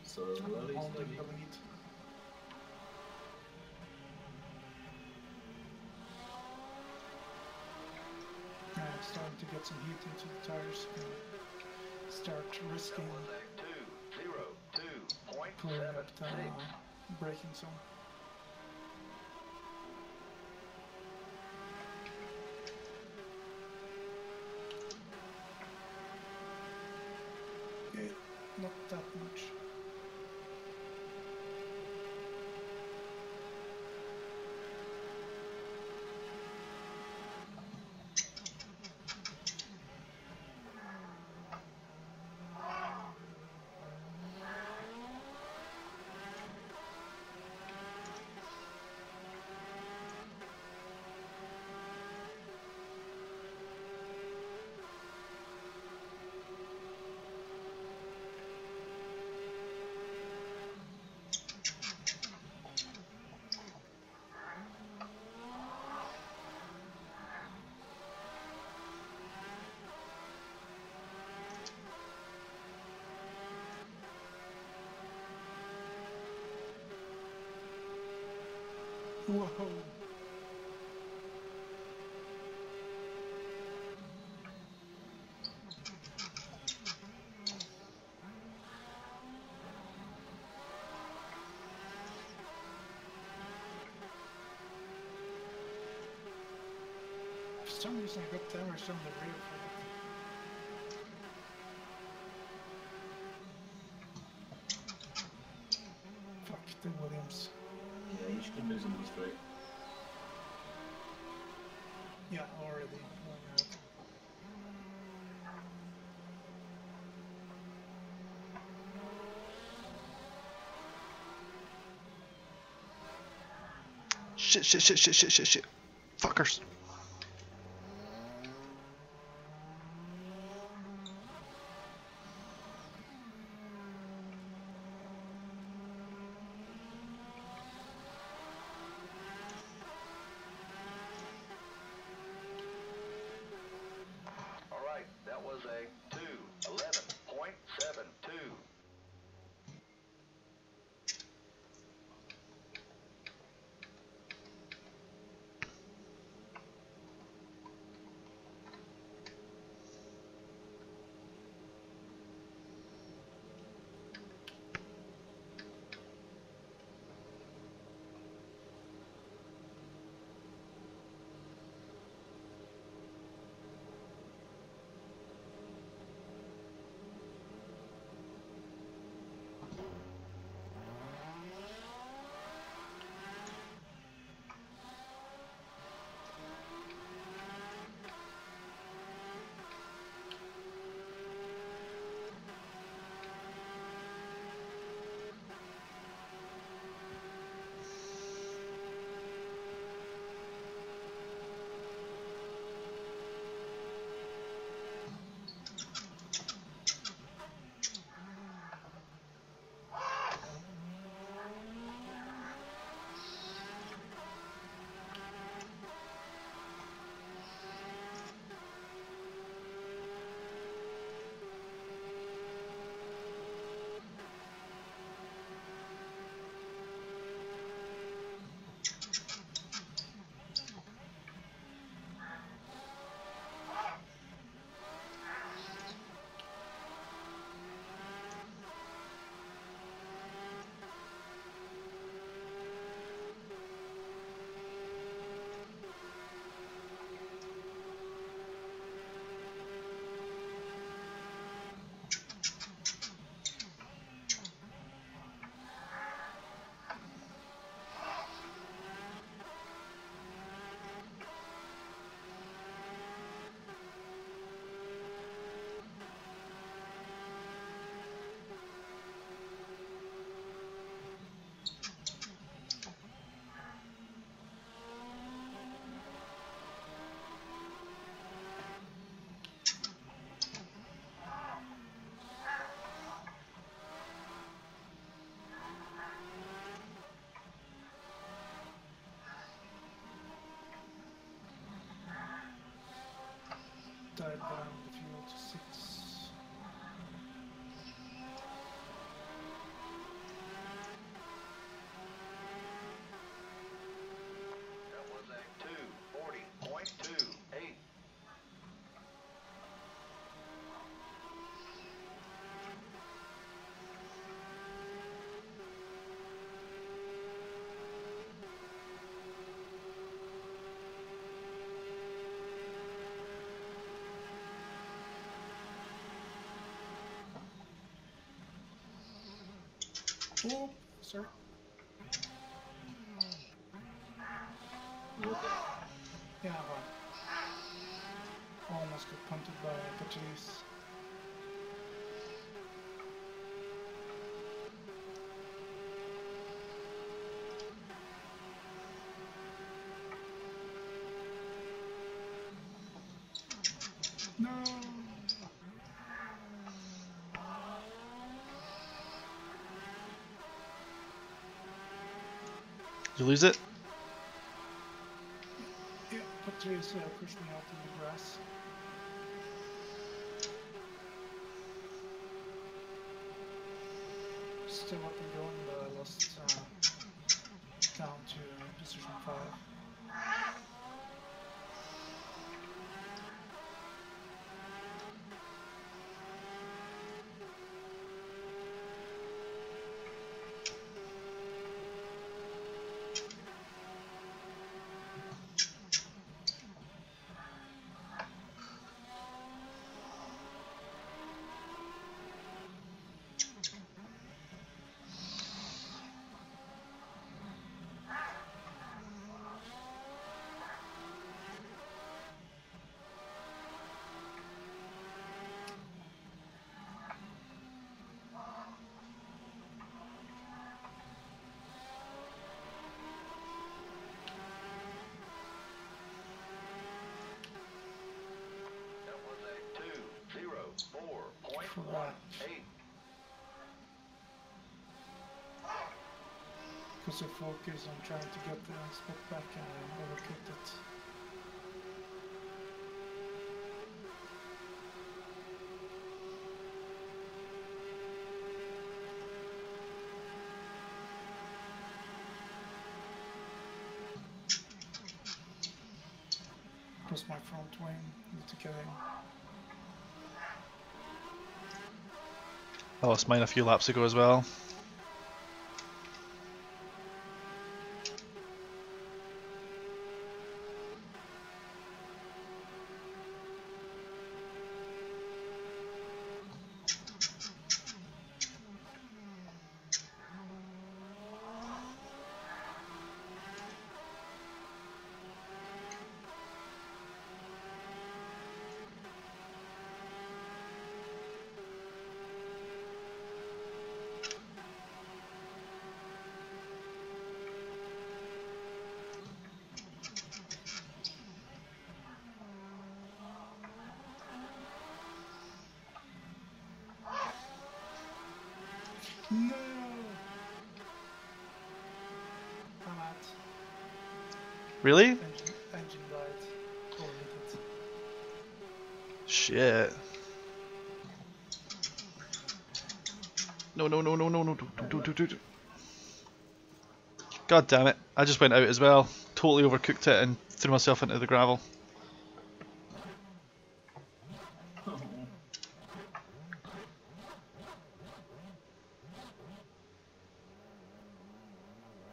So I'm slowly, holding slowly. the lead. I'm starting to get some heat into the tires. Start risking That was a 202.76. pulling up the braking zone. Okay, not that much. Whoa! For some reason I got damage on the rear for it. Fuck the Williams. Yeah, you should lose them straight. Yeah, already. Going out. Shit, shit, shit, shit, shit, shit, shit. Fuckers. All right, that was a 211.72. died down the fuel to 6. That was a 240.28. Oh, sorry. You okay? Yeah, well, almost got punted by the chase. No! Did you lose it? Yeah, the chase pushed me out in the grass. Still up and going, but I lost down to position 5. That was a 204.18. Crap. Because I focus on trying to get the spot back and I overcooked it. Plus my front wing need to get in. I lost mine a few laps ago as well. No! I'm out. Really? Engine died. Overheated. Shit. No, no, no, no, no, no, do. God damn it. I just went out as well. Totally overcooked it and threw myself into the gravel.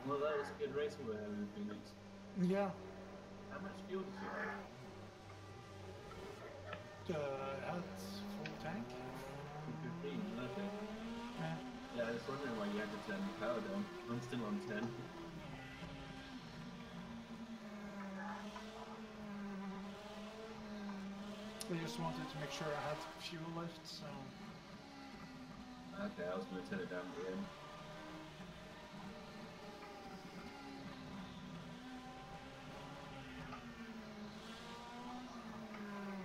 Well, that was a good racing we were having in Phoenix. Yeah. How much fuel did you have? I had full tank. 15, okay. Yeah. Yeah, I was wondering why you had to turn the power down. I'm still on 10. I just wanted to make sure I had fuel left, so... Okay, I was going to turn it down at the end.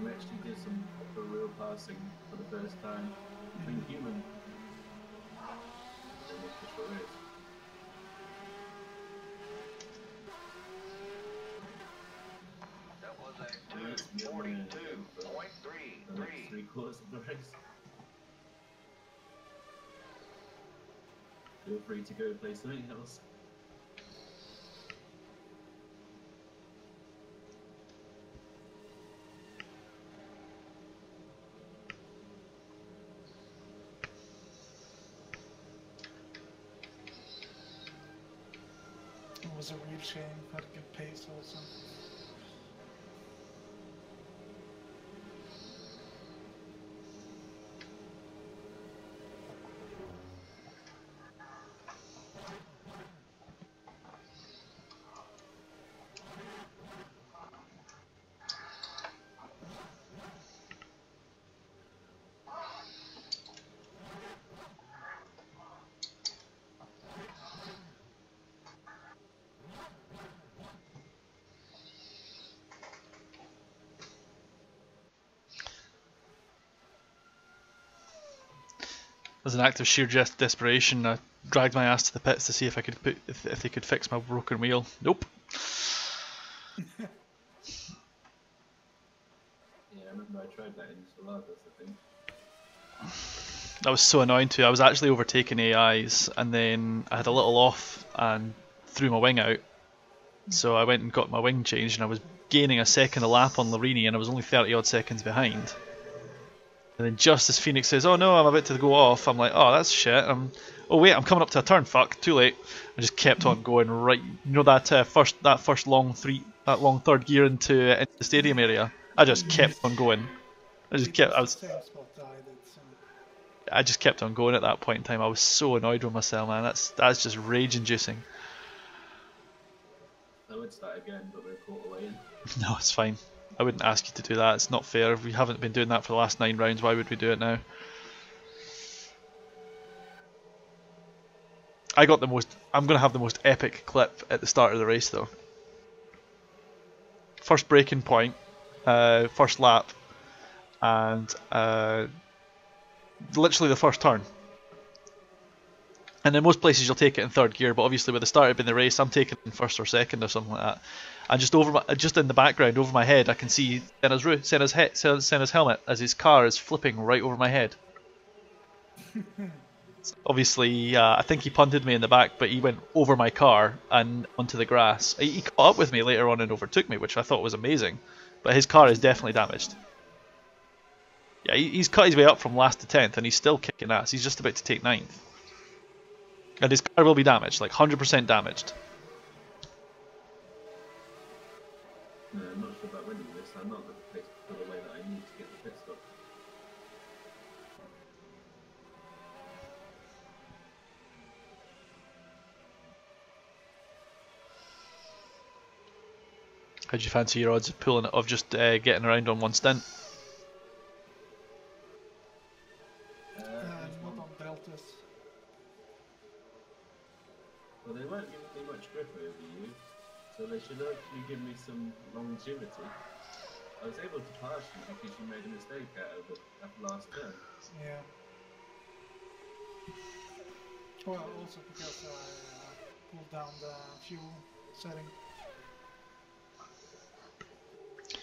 We actually did some proper real passing for the first time between human. And official race. That was a 242.9. Another 3/4 of the race. Feel free to go play something else. It was a real shame. Had a good pace also. As an act of sheer desperation, I dragged my ass to the pits to see if I could if they could fix my broken wheel. Nope. Yeah, I remember I tried that in Saladas, I think. I was so annoying too. I was actually overtaking AIs, and then I had a little off and threw my wing out. So I went and got my wing changed, and I was gaining a second a lap on Larini, and I was only 30 odd seconds behind. And then just as Phoenix says, "Oh no, I'm about to go off," I'm like, "Oh, that's shit." Oh wait, I'm coming up to a turn. Fuck, too late. I just kept on going right. You know that first long third gear into the stadium area. I just kept on going. I just kept. I just kept on going at that point in time. I was so annoyed with myself, man. That's just rage inducing. I would start again, but we're caught away in. No, it's fine. I wouldn't ask you to do that. It's not fair. We haven't been doing that for the last 9 rounds. Why would we do it now? I'm going to have the most epic clip at the start of the race, though. First braking point, first lap, and literally the first turn. And in most places you'll take it in third gear, but obviously with the start of the race, I'm taking it in first or second or something like that. And just in the background, over my head, I can see Senna's helmet as his car is flipping right over my head. Obviously, I think he punted me in the back, but he went over my car and onto the grass. He caught up with me later on and overtook me, which I thought was amazing. But his car is definitely damaged. Yeah, he's cut his way up from last to 10th, and he's still kicking ass. He's just about to take 9th. And his car will be damaged, like 100% damaged. No, I'm not sure about winning this. I'm not at the pace for the way that I need to get the pit stop. How do you fancy your odds of just getting around on one stint? Not on deltas. Well, they won't give me much grip over you, so they should hopefully give me some longevity. I was able to pass you because you made a mistake out of the last turn. Yeah. Well, also because I pulled down the fuel setting.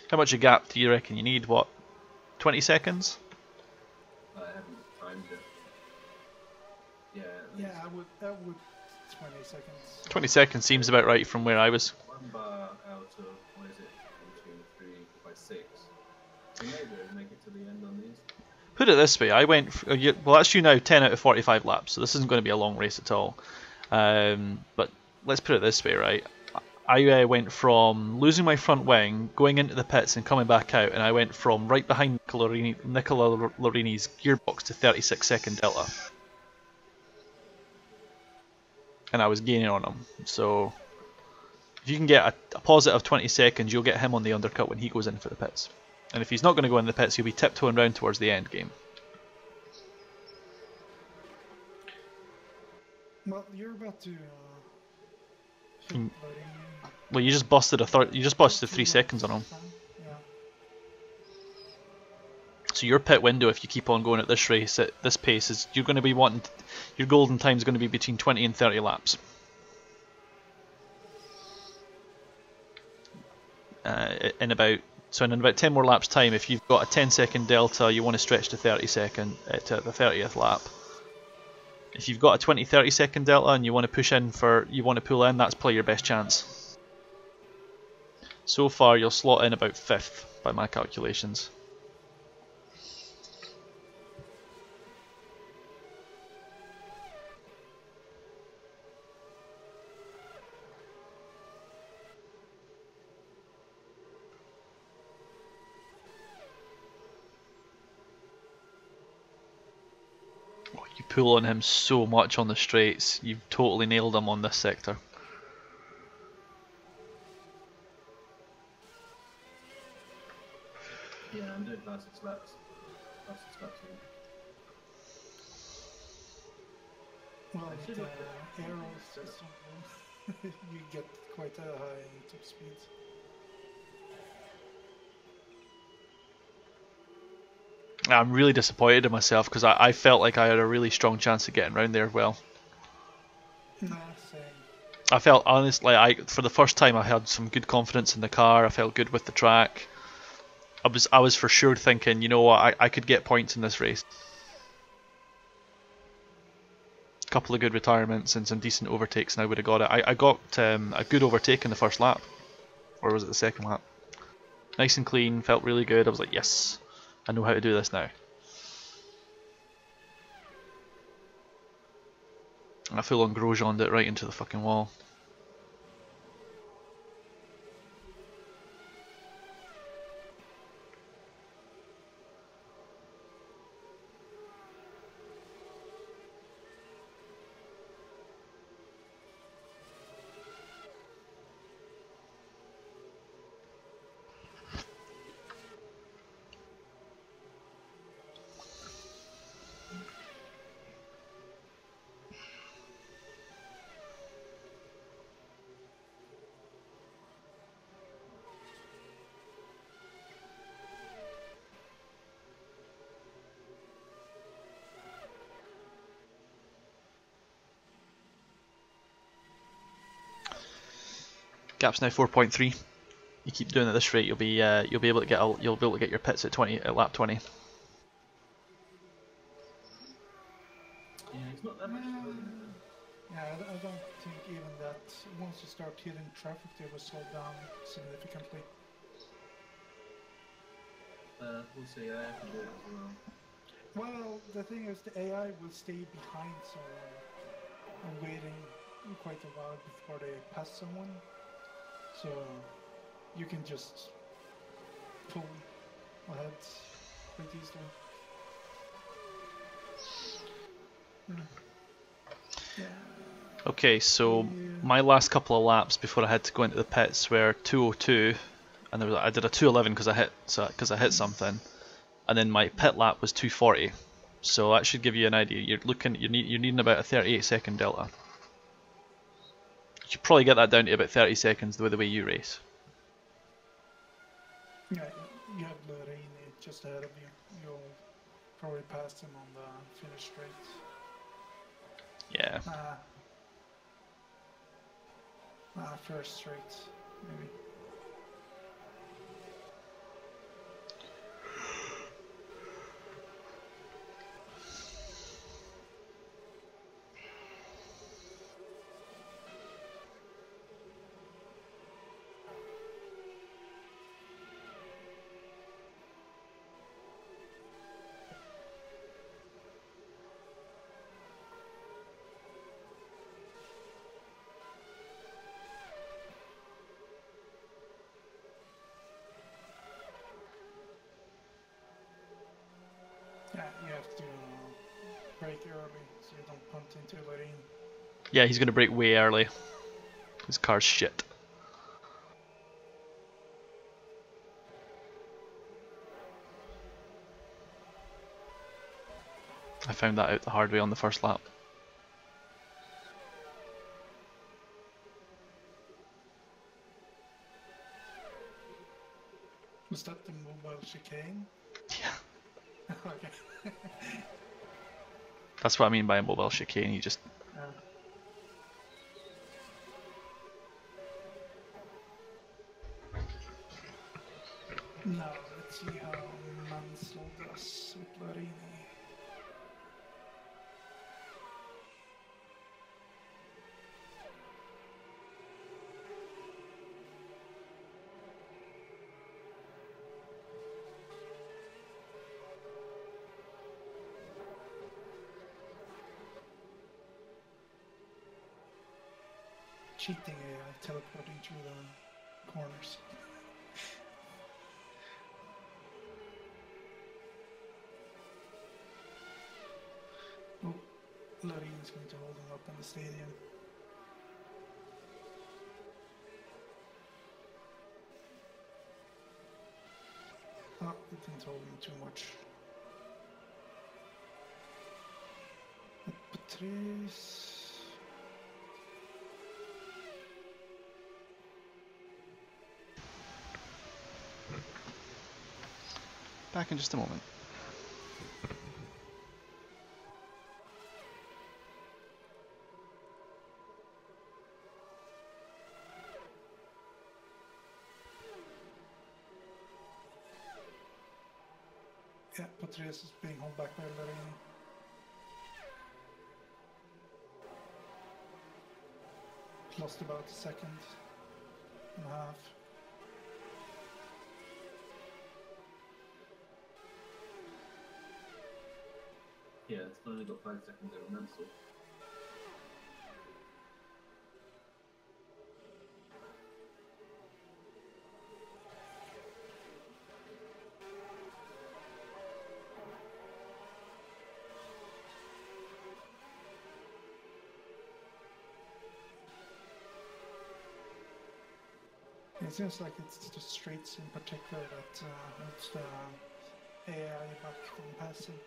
How much a gap do you reckon you need? What, 20 seconds? I haven't timed it. Yeah. Yeah, that would 20 seconds. 20 seconds seems about right from where I was. 1 bar out of, what is it, 1, 2, 3, 4, 5, 6. So maybe I'll make it to the end on these. Put it this way, I went, well that's you now 10 out of 45 laps, so this isn't going to be a long race at all. But let's put it this way, right? I went from losing my front wing, going into the pits and coming back out, and I went from right behind Nicola Larini's gearbox to 36 second delta. And I was gaining on him, so if you can get a positive 20 seconds, you'll get him on the undercut when he goes in for the pits. And if he's not going to go in the pits, he'll be tiptoeing round towards the end game. Well, you're about to hit Larini. Well, you just busted 3 seconds on him. Yeah. So your pit window, if you keep on going at this race at this pace, is you're going to be wanting your golden time is going to be between 20 and 30 laps. In about So in about 10 more laps time, if you've got a 10-second delta, you want to stretch to 30-second to the 30th lap. If you've got a 20-30 second delta and you want to pull in, that's probably your best chance. So far, you'll slot in about 5th by my calculations. You pull on him so much on the straights, you've totally nailed him on this sector. Yeah, I'm doing fastest laps. Fastest laps. Well, I with should the have arrows system, you get quite a high top speed. I'm really disappointed in myself because I felt like I had a really strong chance of getting round there well. Nah, same. I felt honestly, for the first time I had some good confidence in the car. I felt good with the track. I was for sure thinking, you know what, I could get points in this race. A couple of good retirements and some decent overtakes, and I would have got it. I got a good overtake in the first lap, or was it the second lap? Nice and clean, felt really good. I was like, yes, I know how to do this now. And I full on Grosjean'd it right into the fucking wall. Gap's now 4.3. You keep doing it at this rate, you'll be able to get your pits at lap 20. Yeah, it's not that much slower than that. Yeah, I don't think even that once you start hitting traffic, they will slow down significantly. We'll see. I have to do it as well. Well, the thing is, the AI will stay behind, so I'm waiting quite a while before they pass someone. So you can just pull ahead quite easily. Yeah. Okay, so my last couple of laps before I had to go into the pits were 2:02, and I did a 2:11 because I hit something, and then my pit lap was 2:40. So that should give you an idea. You're needing about a 38-second delta. You should probably get that down to about 30 seconds the way you race. Yeah, you have Lorraine just ahead of you. You'll probably pass him on the finish straight. Yeah. First straight, maybe. Yeah, you have to brake early so you don't punt into Lorraine. Yeah, he's gonna brake way early. His car's shit. I found that out the hard way on the first lap. Was that the mobile chicane? Yeah. Okay. That's what I mean by a mobile chicane. You just Now let's see how Mansell does with Larini. Cheating AI, teleporting through the corners. Oh, Larina's going to hold him up in the stadium. Oh, it didn't hold him too much. Patrice. Back in just a moment. Yeah, Patrice is being held back by Larini. Lost about a second and a half. Yeah, it's only got 5 seconds over Mansell. It seems like it's the straights in particular that holds the AI back from passing.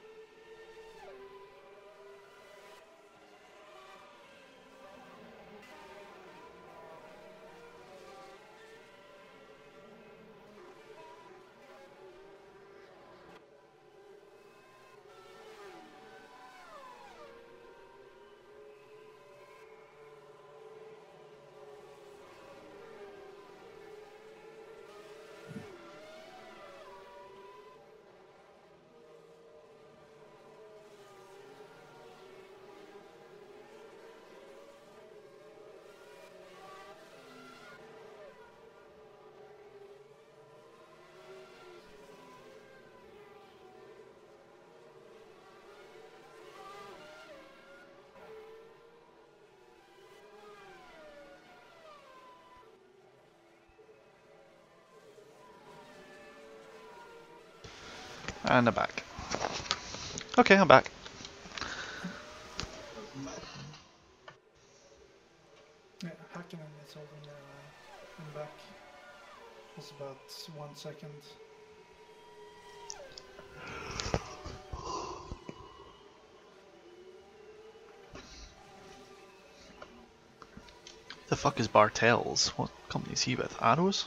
And I'm back. Okay, I'm back. Yeah, Hakkinen is holding him back. It's about 1 second. The fuck is Bartels? What company is he with? Arrows?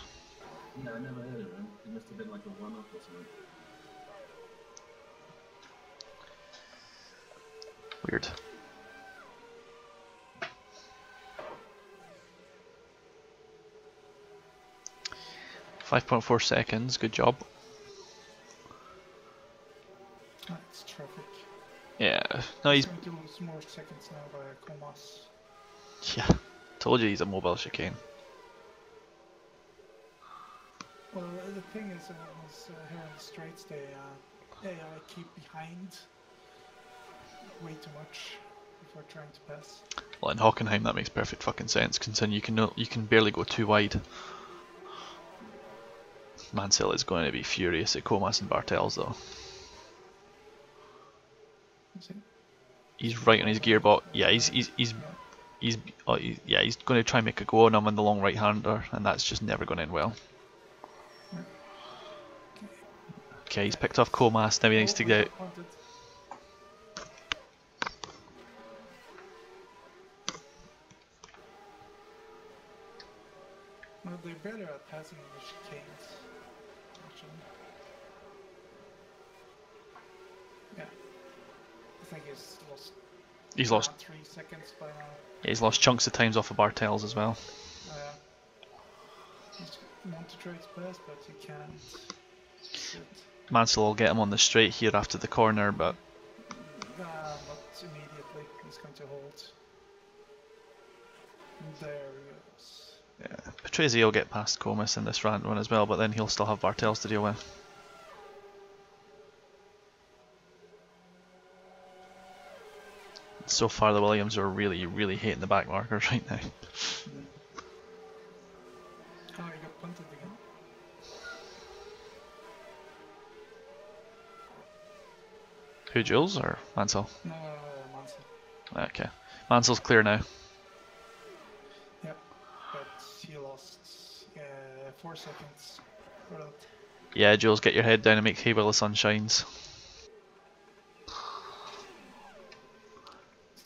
Yeah, I never heard of him. He must have been like a one-off or something. Weird. .4 seconds, good job. That's traffic. Yeah, no, he's. going to lose more seconds now by Comas. Yeah, told you he's a mobile chicane. Well, the thing is, here on the straights, they AI keep behind way too much before trying to pass. Well, in Hockenheim that makes perfect fucking sense, considering you can barely go too wide. Mansell is going to be furious at Comas and Bartels though. He's right on his gearbox. Yeah, he's going to try and make a go on him on the long right hander, and that's just never going to end well. Okay, he's picked off Comas. Now he needs to get out. Well, they're better at passing the chicanes, actually. Yeah. I think he's lost 3 seconds by now. Yeah, he's lost chunks of times off of Bartels as well. He's want to try to pass, but he can't. Shit. Mansell will get him on the straight here after the corner, but Nah, not immediately. He's going to hold. There he goes. yeah, Patrese will get past Comus in this run as well, but then he'll still have Bartels to deal with. So far the Williams are really, really hating the back markers right now. Oh, he got punted again. Who, Jules or Mansell? No, Manson. Okay. Mansell's clear now. Yep, but he lost 4 seconds for that. Yeah, Jules, get your head down and make hay while the sun shines.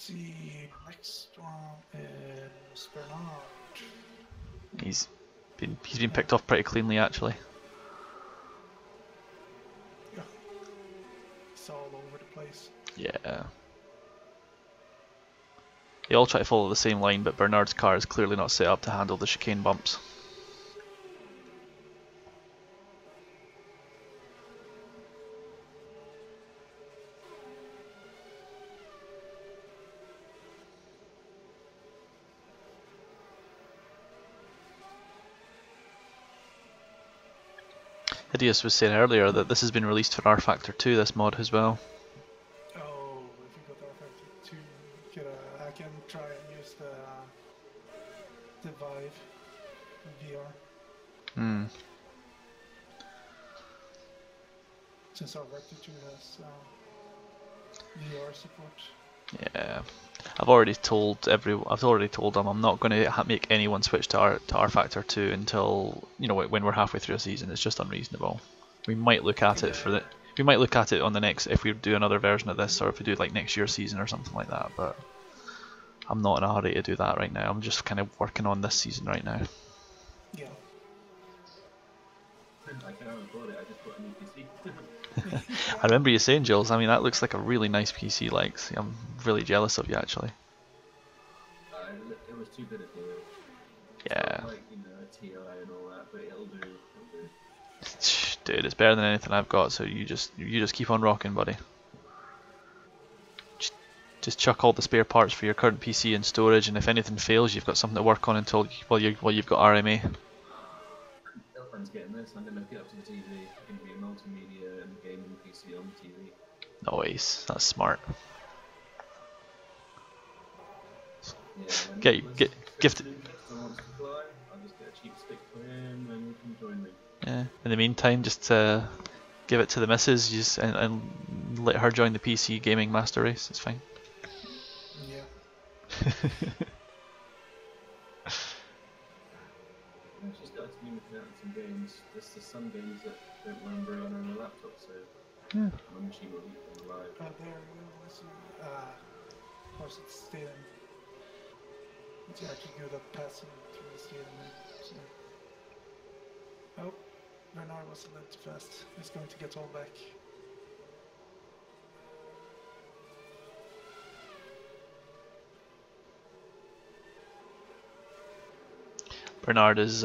The next one is Bernard. He's been picked off pretty cleanly actually. Yeah, it's all over the place. Yeah. They all try to follow the same line, but Bernard's car is clearly not set up to handle the chicane bumps. Hideous was saying earlier that this has been released for rFactor 2, this mod as well. Oh, if you got rFactor 2, I can try and use the Vive VR. Hmm. Since rFactor 2 has VR support. Yeah. I've already told them I'm not going to make anyone switch to rFactor 2 until, you know, when we're halfway through a season. It's just unreasonable. We might look at it we might look at it on the next, if we do another version of this, or if we do like next year's season or something like that, but I'm not in a hurry to do that right now. I'm just kind of working on this season right now. Yeah. I can't afford it, I just put a new PC. I remember you saying, Jules, I mean, that looks like a really nice PC, like, see, I'm really jealous of you actually. It was too good a deal. Yeah. Like, you know, a TI and all that, but it'll do. Dude, it's better than anything I've got, so you just keep on rocking, buddy. Just chuck all the spare parts for your current PC in storage, and if anything fails, you've got something to work on until while you've got RMA. Everyone's getting this. I'm gonna get up to the TV. It's gonna be a multimedia and gaming PC on the TV. Nice, that's smart. Yeah, Gift. Wants to fly, I'll just get a cheap stick for him, and you can join me. Yeah. In the meantime, just give it to the missus, and let her join the PC gaming master race. It's fine. Yeah. She's got to be looking at some games. Just some games that don't run very well on a laptop, so Yeah. she will eat them alive. There we go. Let's see. Of course, it's staying. It's actually good at passing through the stadium. So. Oh, Bernard was a little too fast. He's going to get all back. Bernard is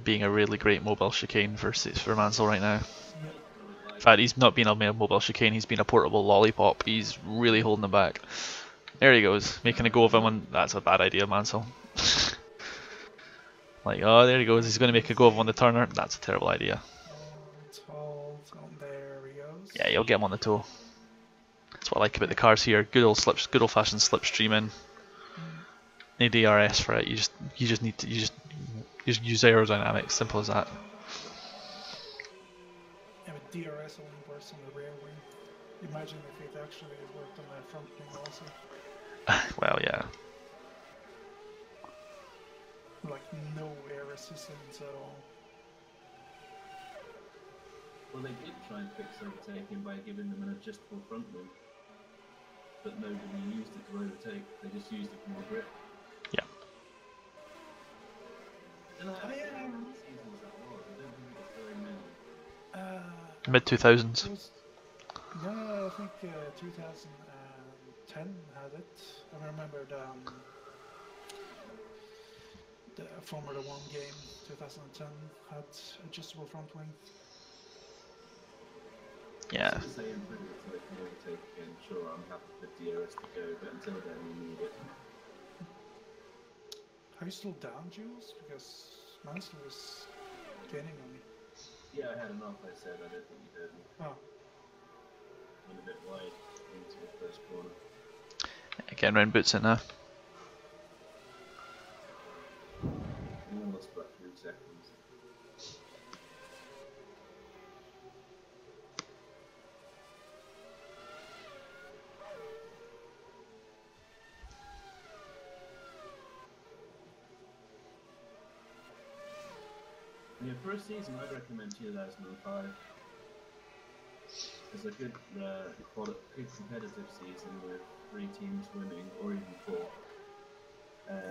being a really great mobile chicane for Mansell right now. In fact, he's not been a mobile chicane, he's been a portable lollipop. He's really holding him back. There he goes, making a go of him, and that's a bad idea, Mansell. Like, oh, there he goes, he's going to make a go of him on the turner. That's a terrible idea. Hold on, there he goes. Yeah, you'll get him on the toe. That's what I like about the cars here. Good old fashioned slipstreaming. No DRS for it. You just need to use aerodynamics. Simple as that. Yeah, but DRS only works on the rear wing. Imagine if it actually worked on the front wing also. Well, yeah. Like no air resistance at all. Well, they did try and fix overtaking by giving them an adjustable front wing, but nobody used it to overtake. They just used it for more grip. Yeah. And I don't know how many seasons that was. I don't think it was very many. Mid 2000s. No, I think 2010 had it. I remember the Formula 1 game 2010 had adjustable front wing. Yeah. As soon as they improve it so they can overtake again, sure, I'm happy for DRS to go, but until then, we need it. Are you still down, Jules? Because Mansell was gaining on me. Yeah, I had enough, I said. I don't think you heard me. Oh, Went a bit wide into the first corner. Getting round boots it now. Almost about 3 seconds. Yeah, for a season, I'd recommend 2005. It's a good, good competitive season with 3 teams winning, or even 4.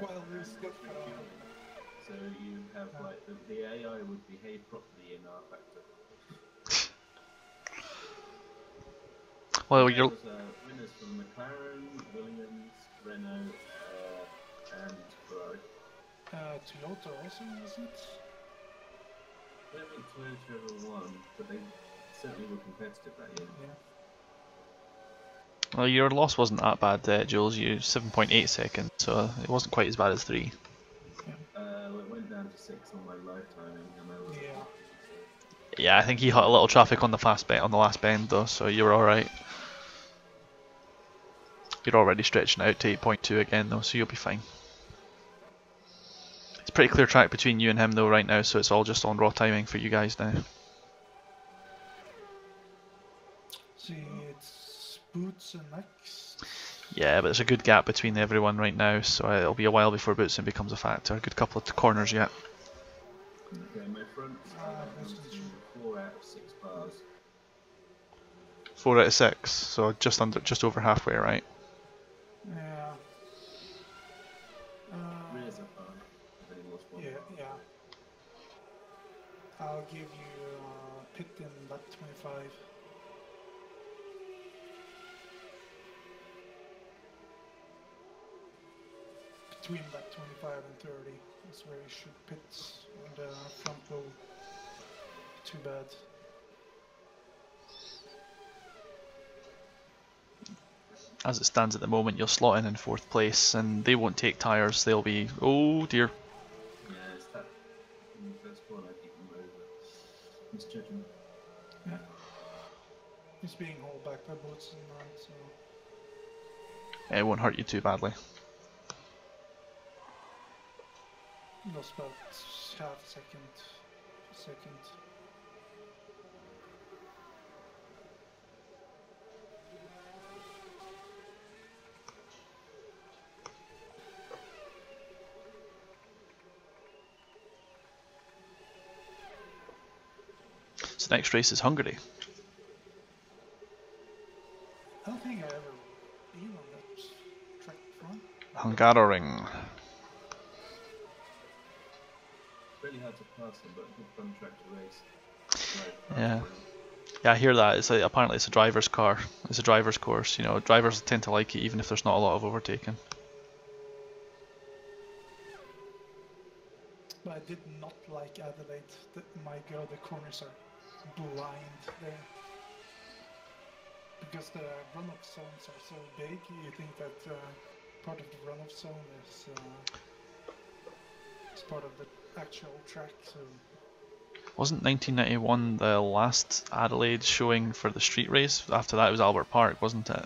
well, there's and still, refueling. So you have like the AI would behave properly in rFactor. Well, There you're was winners from McLaren, Williams, Renault, and Ferrari. Toyota also, wasn't it? I don't think Toyota ever won, but they certainly were competitive that year. Yeah. well, your loss wasn't that bad, Jules. You 7.8 seconds, so it wasn't quite as bad as 3. It went down to 6 on my lifetime, and I was Yeah. Yeah, I think he hit a little traffic on the on the last bend though, so you were all right. You're already stretching out to 8.2 again though, so you'll be fine. It's a pretty clear track between you and him though right now, so it's all just on raw timing for you guys now. See, it's Boots and Max. Yeah, but there's a good gap between everyone right now, so it'll be a while before Bootson becomes a factor. A good couple of corners yet. Okay, my front went down to 4 out of 6 bars. 4 out of 6, so just over halfway, right? Yeah. Rears are fine. I've only lost 1 Yeah, bar. yeah. I'll give you pit in lap 25. Between lap 25 and 30 is where you should pit, and the front will be too bad. As it stands at the moment, you'll slot in 4th place, and they won't take tyres. They'll be, oh dear. Yeah, it's that in the first corner I keep them over. Misjudging. Yeah. He's being held back by Boots and that, so. It won't hurt you too badly. Lost about half a second. So next race is Hungary. I don't think I ever been on that track before. Hungaroring. Really hard to pass them, but good fun track to race. Right, Yeah. Yeah, I hear that. It's like, apparently it's a driver's car. It's a driver's course. You know, drivers tend to like it even if there's not a lot of overtaking. But I did not like Adelaide. My god, the corners are blind there. Because the run-off zones are so big, you think that part of the run-off zone is part of the actual track. So Wasn't 1991 the last Adelaide showing for the street race? After that it was Albert Park, wasn't it?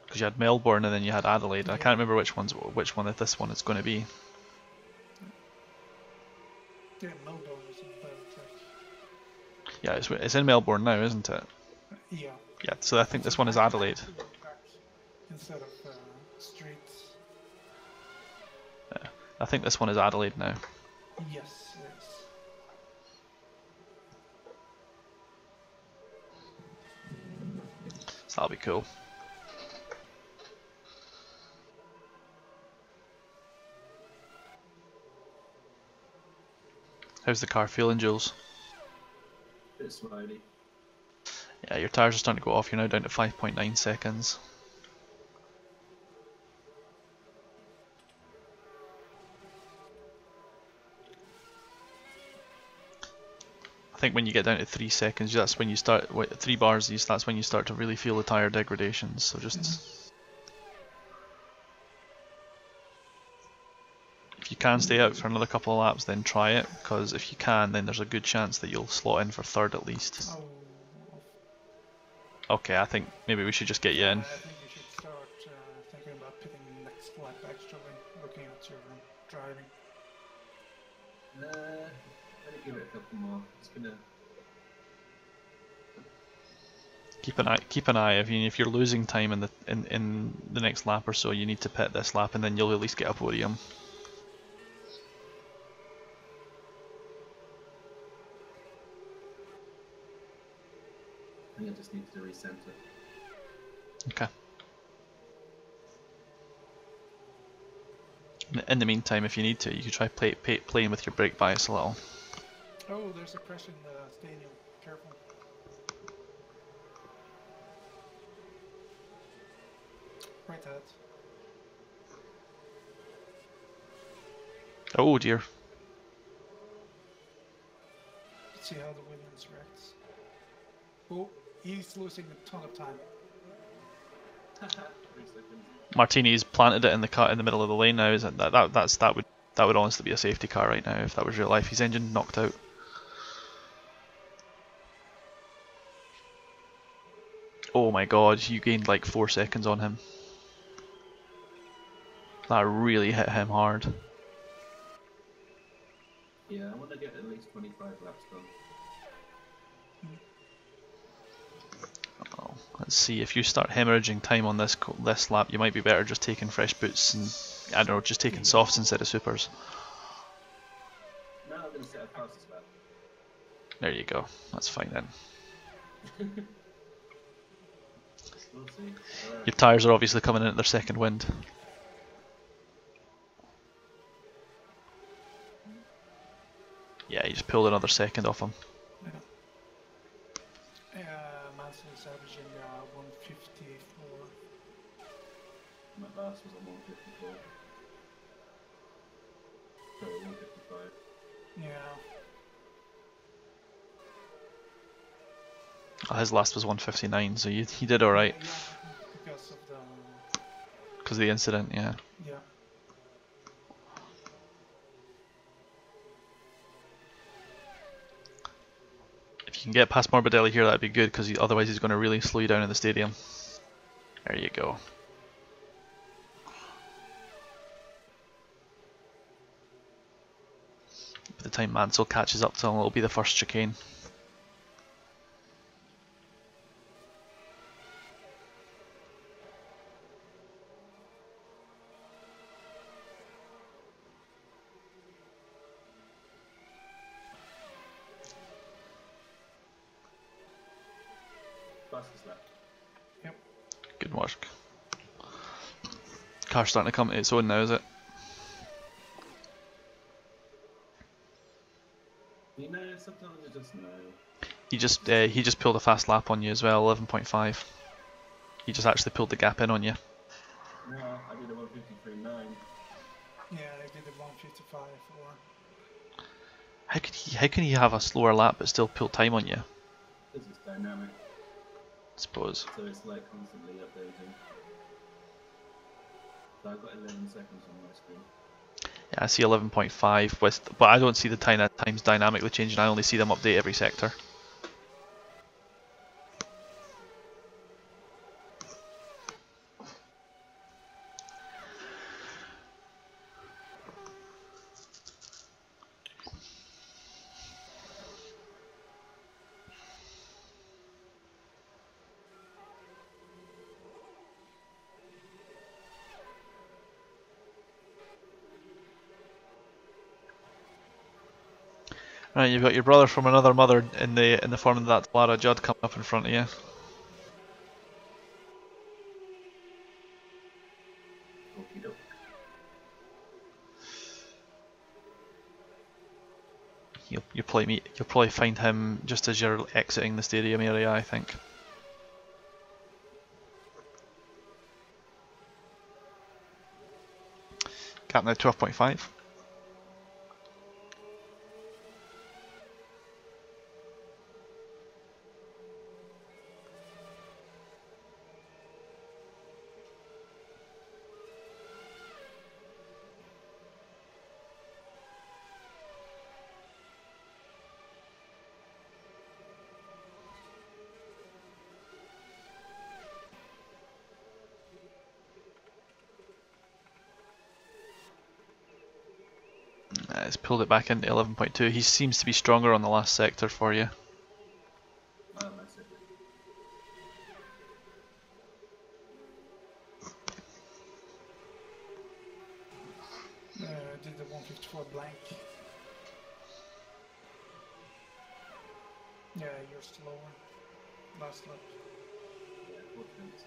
Because you had Melbourne and then you had Adelaide. yeah. I can't remember which one that this one is going to be. Yeah, Melbourne is a better track. Yeah, it's in Melbourne now, isn't it? Yeah. Yeah, so I think this one is Adelaide. Instead of streets. Yeah, I think this one is Adelaide now. Yes, yes. So that'll be cool. How's the car feeling, Jules? Bit slidey. Yeah, your tyres are starting to go off. You're now down to 5.9 seconds. I think when you get down to 3 seconds, that's when you start. 3 bars, that's when you start to really feel the tire degradations. So just if you can stay out for another couple of laps, then try it. Because if you can, then there's a good chance that you'll slot in for 3rd at least. Oh, Okay, I think maybe we should just get you in. I think you should start thinking about pitting next lap actually, looking at your driving. Let me give it a couple more. It's gonna. Keep an eye. If you're losing time in the next lap or so, you need to pit this lap, and then you'll at least get a podium. I think I just need to recenter. Okay. In the meantime, if you need to, you could try playing with your brake bias a little. Oh, there's a crash in the stadium. Careful. Right ahead. Oh dear. Let's see how the Williams reacts. Oh, he's losing a ton of time. 3 seconds. Martini's planted it in the cut in the middle of the lane now. Is that would honestly be a safety car right now if that was real life. His engine knocked out. Oh my god, you gained like 4 seconds on him. That really hit him hard. Yeah, I want to get at least 25 laps done. Oh, let's see, if you start hemorrhaging time on this lap, you might be better just taking fresh boots and, I don't know, just taking softs instead of supers. No, I'm going to set a fastest lap. There you go, that's fine then. We'll see. Your tyres are obviously coming in at their 2nd wind. Yeah, you just pulled another second off him. Mansell is averaging 154. My last was on 154. Sorry, 155. Yeah. Oh, his last was 159, so he did alright. Yeah, because of the... Because of the incident, yeah. Yeah. If you can get past Morbidelli here, that'd be good, because otherwise he's going to really slow you down in the stadium. There you go. By the time Mansell catches up to him, it'll be the first chicane. Fastest lap. Yep. Good work. Car's starting to come to its own now, is it? You know, sometimes I just know. He just pulled a fast lap on you as well, 11.5. He just actually pulled the gap in on you. No, I did a 153.9. Yeah, I did a 155 or... How can he have a slower lap but still pull time on you? Because it's dynamic, I suppose. so it's like constantly updating. So I've got 11 seconds on my screen. Yeah, I see 11.5, but I don't see the times dynamically changing. I only see them update every sector. Right, you've got your brother from another mother in the form of that Lara Judd coming up in front of you. Okie doke. You'll probably find him just as you're exiting the stadium area, I think. Cap now 12.5. It's pulled it back into 11.2. He seems to be stronger on the last sector for you. Massively. Did the 154 blank. Yeah, you're slower. Last lap. Yeah, 4 tenths.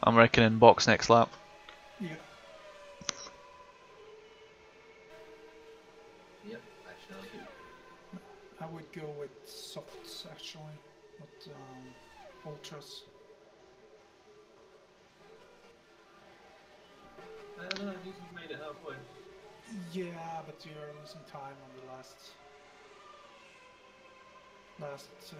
I'm reckoning box next lap. Yeah. Yep, I shall do. I would go with softs actually, not ultras. I don't know, at least you've made it halfway. Yeah, but you're losing time on the last laps. So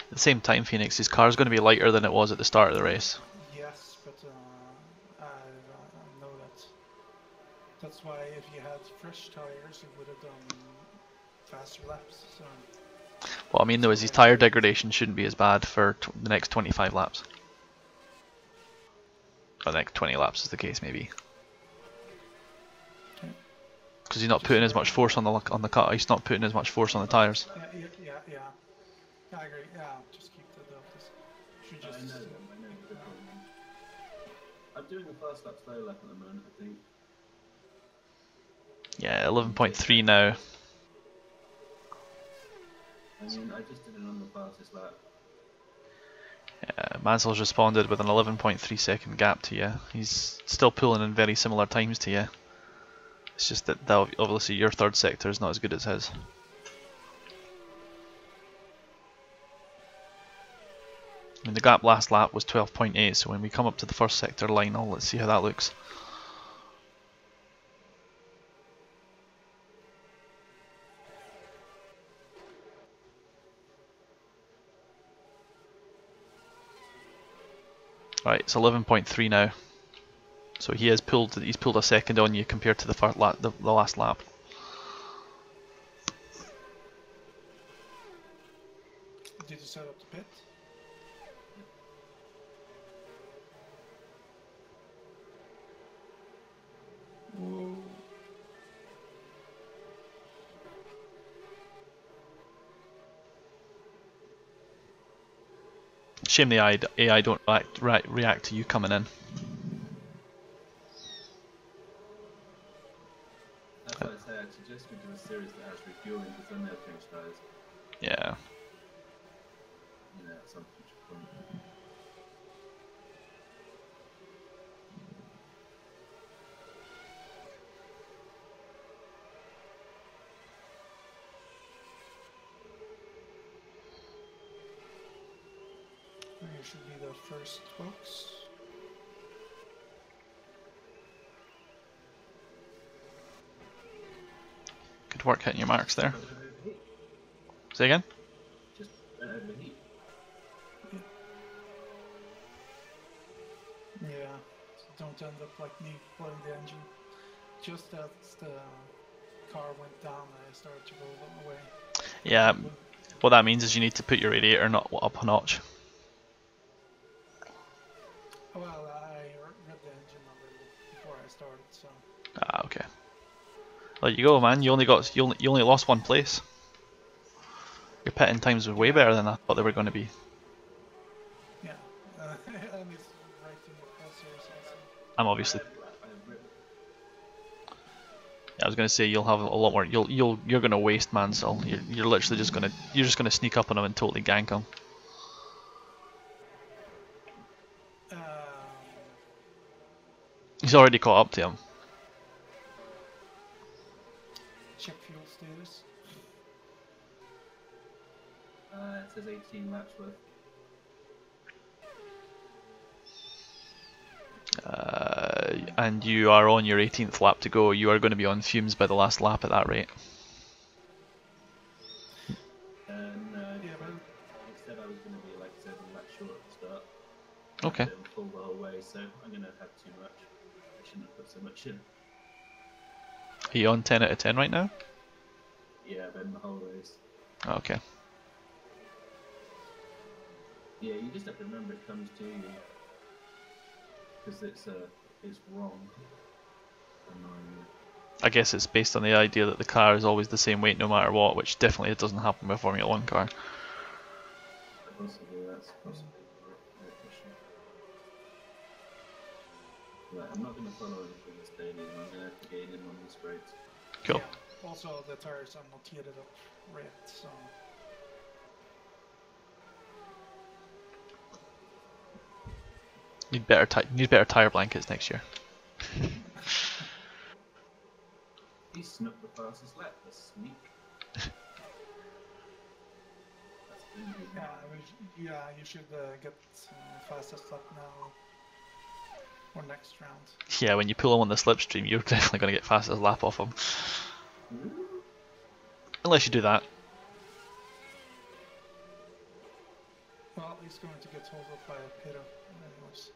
At the same time, Phoenix, his car's going to be lighter than it was at the start of the race. yes, but I know that. That's why if you had fresh tires, you would have done faster laps. So What I mean though is his tyre degradation shouldn't be as bad for the next 25 laps. Or the next 20 laps is the case maybe. Because he's not putting as much force on the car. He's not putting as much force on the tyres. yeah. I agree. Yeah, just keep the deltas. Should just. I know the problem. I'm doing the first lap slow lap at the moment, I think. Yeah, 11.3 now. I mean, I just did it on the fastest lap. Yeah, Mansell's responded with an 11.3 second gap to you. He's still pulling in very similar times to you. It's just that obviously your third sector is not as good as his. I mean, the gap last lap was 12.8, so when we come up to the first sector line, let's see how that looks. Right, it's 11.3 now. So he's pulled a second on you compared to the last lap. Did you set up the pit? Whoa. Shame the AI don't react to you coming in. That's why I say I'd suggest we do a series that has refueling, because then they'll change tyres. Yeah. You know, at some future point. You should be the first box. Good work hitting your marks there. Don't overheat. Say again? Just don't overheat. Yeah, so don't end up like me blowing the engine. Just as the car went down, I started to roll away. Yeah. What that means is you need to put your radiator up a notch. Well, I read the engine already before I started, so. Ah, okay. There you go, man. You only lost one place. Your pitting times were way better than I thought they were going to be. Yeah, and it's right in the crosshairs also. I'm obviously. I've written. I was going to say you'll have a lot more. You're going to waste Mansell. You're literally just going to sneak up on him and totally gank him. He's already caught up to him. Check fuel status. It says 18 laps worth. And you are on your 18th lap to go. You are going to be on fumes by the last lap at that rate. And Yeah, but it said I was going to be like 7 laps short at the start. shouldn't have put so much in. Are you on 10 out of 10 right now? Yeah, then the whole race. Oh, okay. Yeah, you just have to remember it comes to you. Because it's wrong. Annoyingly. I guess it's based on the idea that the car is always the same weight no matter what, which definitely doesn't happen with a Formula 1 car. Possibly, that's possibly no question. Right, I'm not going to follow him through the stadium. I'm going to have to gain him on the straights. Cool. Yeah. Also, the tires are not heated up red, so. Need better tire blankets next year. He snuck the fastest lap, the sneak. That's Yeah, you should get fastest lap now or next round. Yeah, when you pull him on the slipstream, you're definitely going to get fastest lap off him. Unless you do that. Well, he's going to get hold up by a Peter, anyways.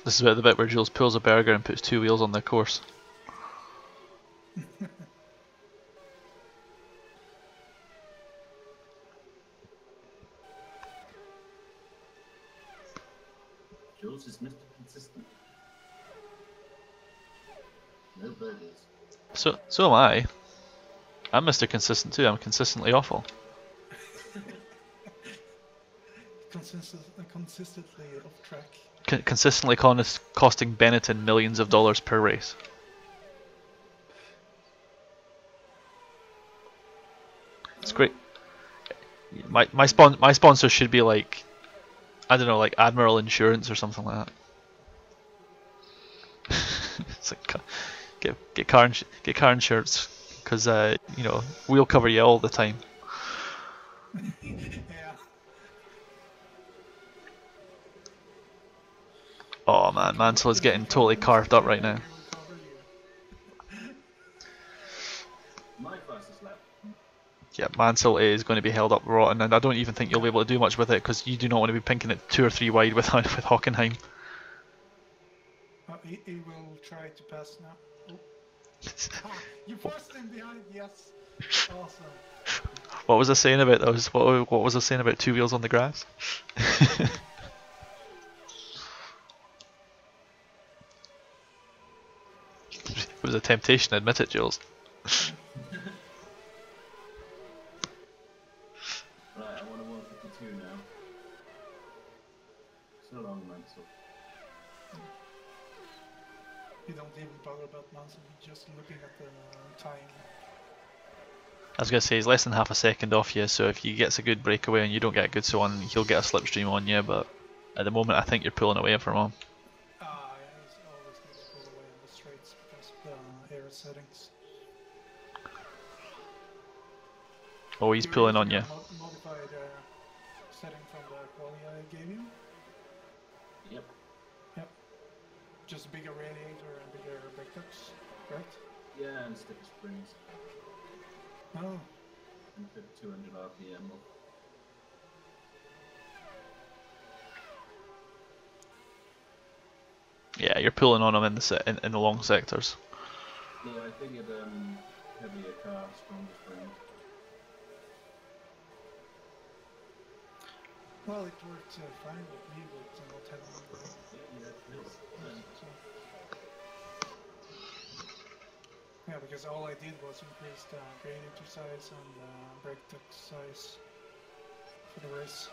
This is about the bit where Jules pulls a burger and puts 2 wheels on the course. Jules is Mr. Consistent. No burgers. So am I. I'm Mr. Consistent too. I'm consistently awful. Consistently off track. Consistently costing Benetton millions of dollars per race. It's great. My sponsor should be like, I don't know, like Admiral Insurance or something like that. It's like get car insurance because you know, we'll cover you all the time. Yeah. Oh man, Mansell is getting totally carved up right now. My fastest lap. Yeah, Mansell is going to be held up rotten, and I don't even think you'll be able to do much with it because you do not want to be pinking it 2 or 3 wide with Hockenheim. He will try to pass now. Oh. You forced him behind, yes. Awesome. What was I saying about those? What was I saying about 2 wheels on the grass? It was a temptation, admit it, Jules. Right, I want a 152 now. So long, Mansell. You don't even bother about Mansell, just looking at the time. I was going to say, he's less than half a second off you, so if he gets a good breakaway and you don't get a good one, he'll get a slipstream on you, but at the moment I think you're pulling away from him. Yeah, he's always needs to pull away on the straights because of the air settings. Oh, he's pulling on you. Modified setting from the quality I gave you? Yep. Yep. Just bigger radiator and bigger brake ducts, correct? Yeah, and sticker springs. Oh. And put 200 RPM off. Yeah, you're pulling on him in the long sectors. Yeah, I figured heavier car, stronger springs. Well, it worked fine with me, but not having Yeah, it is. Yeah, because all I did was increase the radiator size and brake duct size for the race.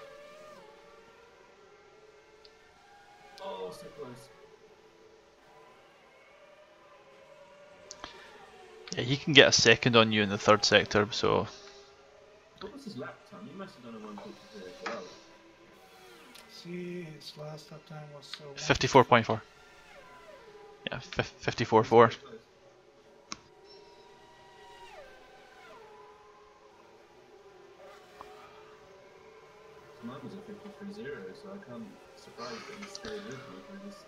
Oh, so close. Yeah, he can get a second on you in the third sector, so... What was his lap time? He must have done a 152 as well. See, his last lap time was 54.4. Yeah, 54.4. Mine was a 53.0, so I can't surprise that he stayed with me for this.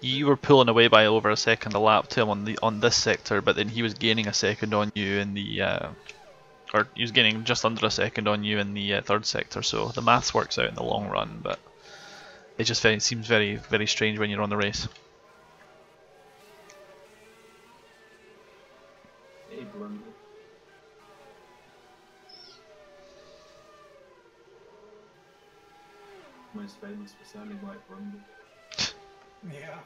You were pulling away by over a second a lap to him on this sector, but then he was gaining a second on you in the or he was gaining just under a second on you in the third sector. So the maths works out in the long run, but it just seems very strange when you're on the race. Hey, Blundell. Most famous for sounding like Blundell. Yeah.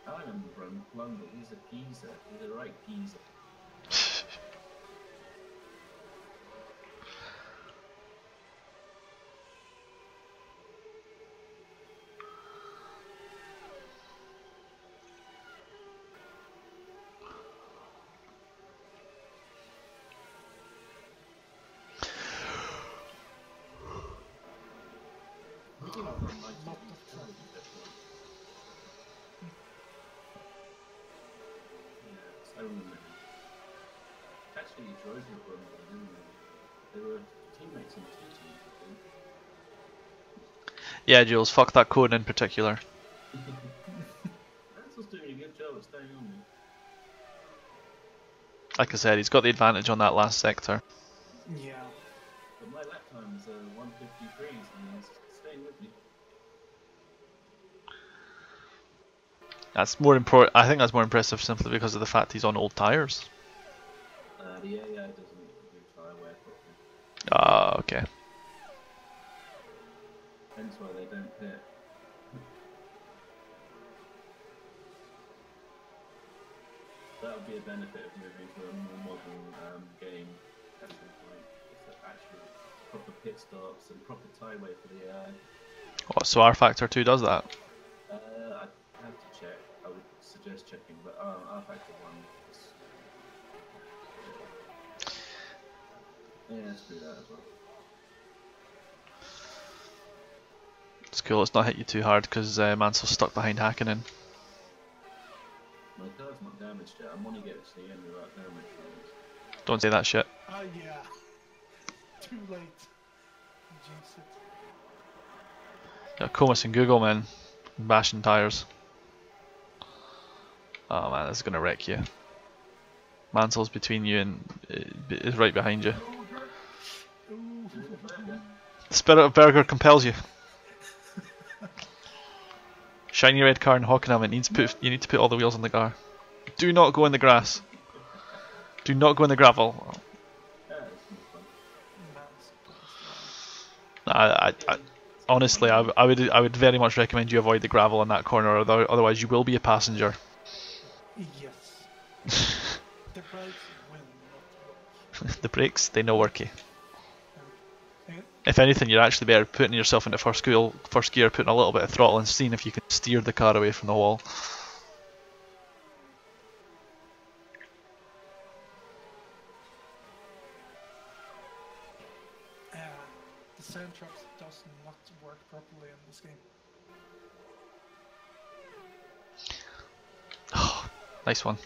I remember Blundell. He's a geezer. He's a right geezer. You know, from my Lot of fun. Yes, I remember him. Actually, he drove with Blundell, didn't they? They were teammates on two teams, I think. Yeah, Jules, fuck that cone in particular. Ansel's doing a good job of staying on me. Like I said, he's got the advantage on that last sector. Yeah. But my lap time's 1:53, and he's staying with me. That's more important. I think that's more impressive simply because of the fact he's on old tires. The AI doesn't do tire wear properly. Ah, okay. Hence why they don't pit. That would be a benefit of moving to a more modern game at some point. It's actually proper pit stops and proper tie wear for the AI. Oh, so rFactor 2 does that. I have to check. I would suggest checking, but rFactor 1 is... Yeah, let's do that as well. It's cool, it's not hit you too hard because Mansel's stuck behind Hakkinen. My car's not damaged yet. I'm only getting to the end without damage. Don't say that shit. Oh yeah. Too late. Jinx it. Yeah, Comus and Google, man. Bashing tires. Oh man, this is gonna wreck you. Mansel's between you and is right behind you. Ooh. The spirit of Berger compels you. Shiny red car in Hockenheim. You need to put all the wheels on the car. Do not go in the grass. Do not go in the gravel. Honestly, I would very much recommend you avoid the gravel in that corner, otherwise you will be a passenger. Yes. The brakes will not work. The brakes, they no worky. Okay. If anything, you're actually better putting yourself into first gear, putting a little bit of throttle and seeing if you can steer the car away from the wall. The sand traps does not work properly in this game. Oh, nice one.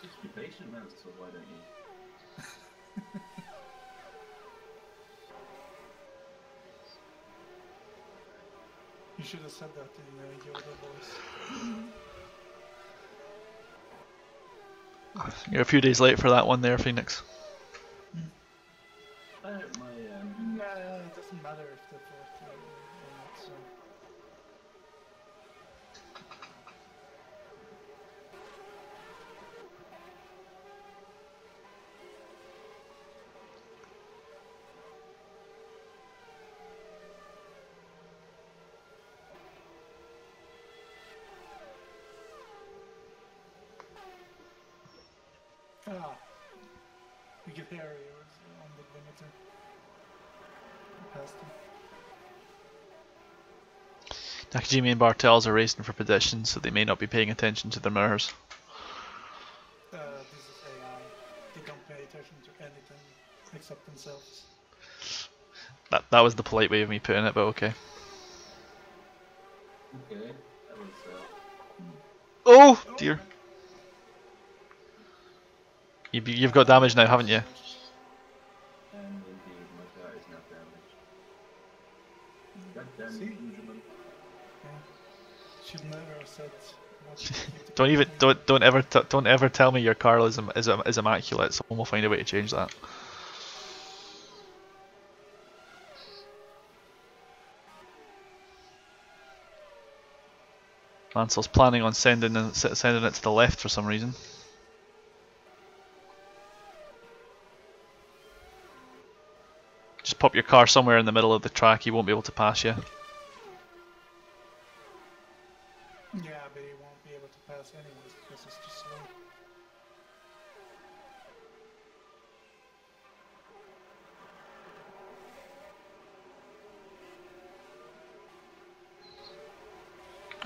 Just be patient, man, so why don't you? You should have said that in Yoda voice. You're a few days late for that one there, Phoenix. I hope my Nah, it doesn't matter if the fourth or not, so. Ah, we get Harry on the limiter. Past him. Nakajimi and Bartels are racing for positions, so they may not be paying attention to their mirrors. This is AI. They don't pay attention to anything except themselves. That was the polite way of me putting it, but okay. Okay, that was Oh dear. You've got damage now, haven't you? and indeed my car is now damaged. See? Benjamin. Yeah. Should never have said not to keep the Don't even thing. don't ever tell me your car is immaculate. Someone will find a way to change that. Mansel's planning on sending it to the left for some reason. Just pop your car somewhere in the middle of the track, he won't be able to pass you. Yeah, but he won't be able to pass anyways because it's too slow.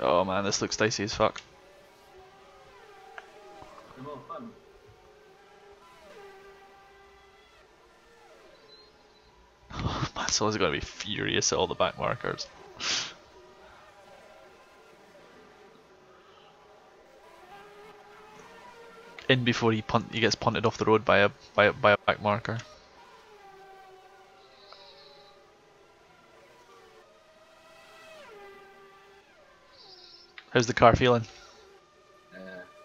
Oh man, this looks dicey as fuck. They're more fun. Mansell is going to be furious at all the back markers. In before he gets punted off the road by a back marker. How's the car feeling?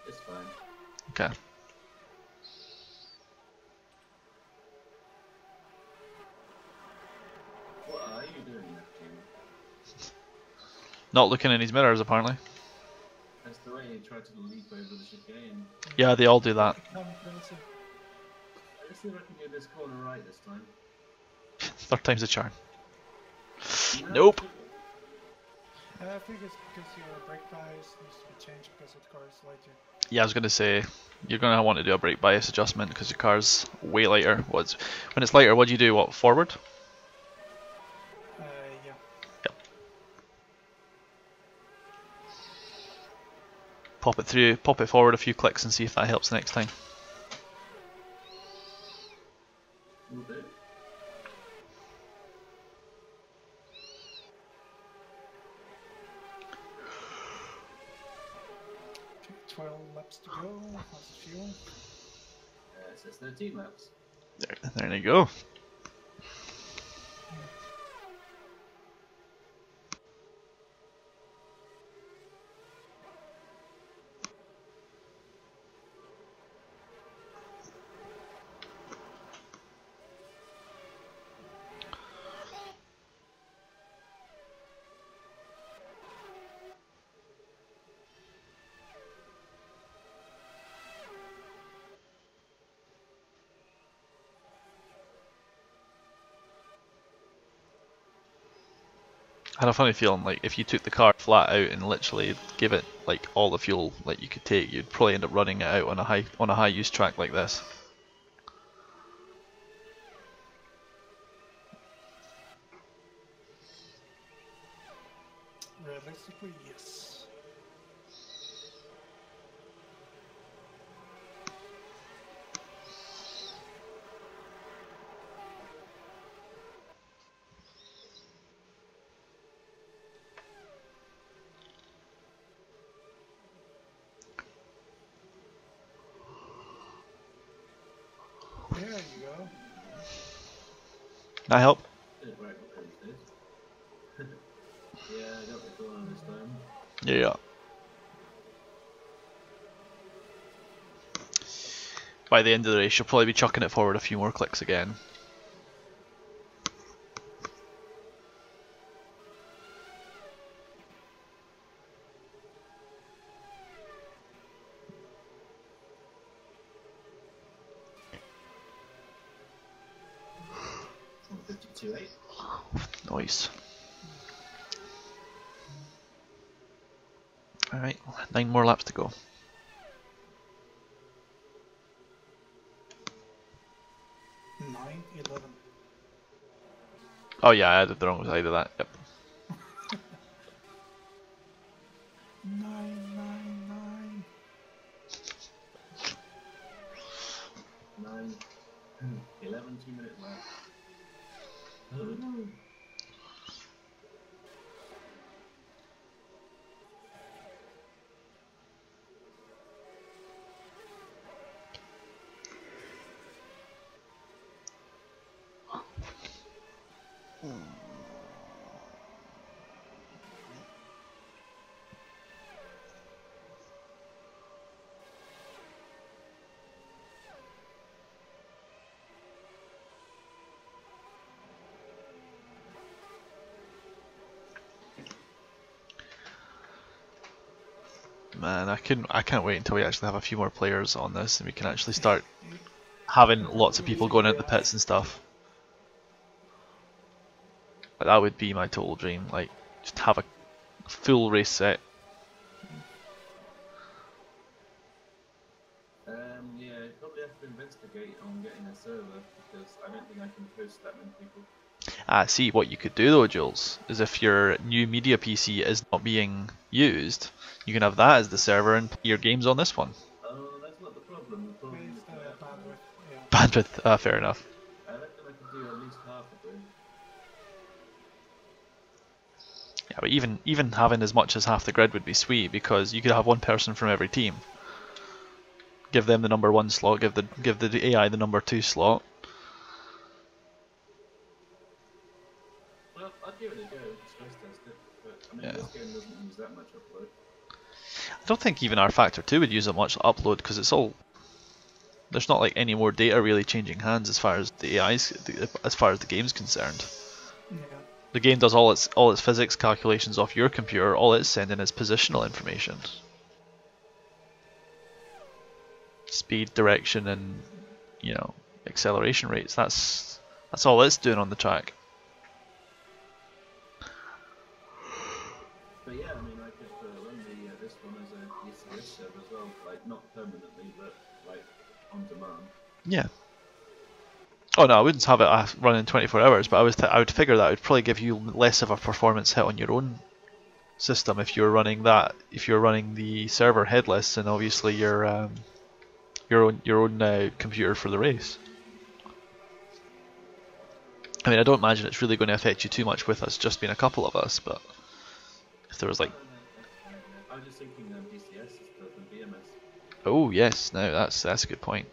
It's fine. Okay. What are you doing, Neptune? Not looking in his mirrors apparently. That's the way he tried to leap over the chicane. Yeah, they all do that. Let's see if I can get this corner right this time. Third time's a charm. No. Nope. I think it's because your brake bias needs to be changed because the car is lighter. Yeah, I was going to say, you're going to want to do a brake bias adjustment because your car's way lighter. When it's lighter, what do you do? What, forward? Yeah. Yep. Pop it forward a few clicks and see if that helps next time. Will do. 12 laps to go. How's the fuel? It says 13 laps. There you go. I had a funny feeling like if you took the car flat out and literally gave it like all the fuel like you could take, you'd probably end up running it out on a high use track like this. Realistically, yes. There you go. Can I help? Did it right what it did. Yeah, I got the corner this time. Yeah. By the end of the race, you'll probably be chucking it forward a few more clicks again. On 52.8. Nice. Alright, 9 more laps to go. 9-11. Oh yeah, I added the wrong side of that. Yep. 999. 9. 11 2-minute lap. man. I can't wait until we actually have a few more players on this and we can actually start having lots of people going into the pits and stuff. Like, that would be my total dream. Like, just have a full race set. Yeah, you probably have to investigate on getting a server because I don't think I can host that many people. See, what you could do though, Jules, is if your new media PC is not being used, you can have that as the server and play your games on this one. Oh, that's not the problem. The problem is Based that bandwidth. Yeah. Bandwidth, fair enough. I reckon I could do at least half of it. Yeah, but even having as much as half the grid would be sweet because you could have one person from every team. Give them the number 1 slot, give the AI the number 2 slot. Well, I'd give it a go, stress test it. But I mean, Yeah. this game doesn't use that much upload. I don't think even rFactor 2 would use that much upload because it's all. There's not like any more data really changing hands as far as the AI's, as far as the game's concerned. Yeah. The game does all its physics calculations off your computer. All it's sending is positional information, speed, direction, and acceleration rates. That's all it's doing on the track. But yeah, I mean, I could run this one as a DCS server as well, like not permanently, but like on demand. Yeah. Oh no, I wouldn't have it running 24 hours, but I would figure that would probably give you less of a performance hit on your own system if you're running that. If you're running the server headless and obviously your own computer for the race. I mean, I don't imagine it's really going to affect you too much with us just being a couple of us, but if there was like, I was just thinking DCS is better than BMS. oh yes, no, that's a good point.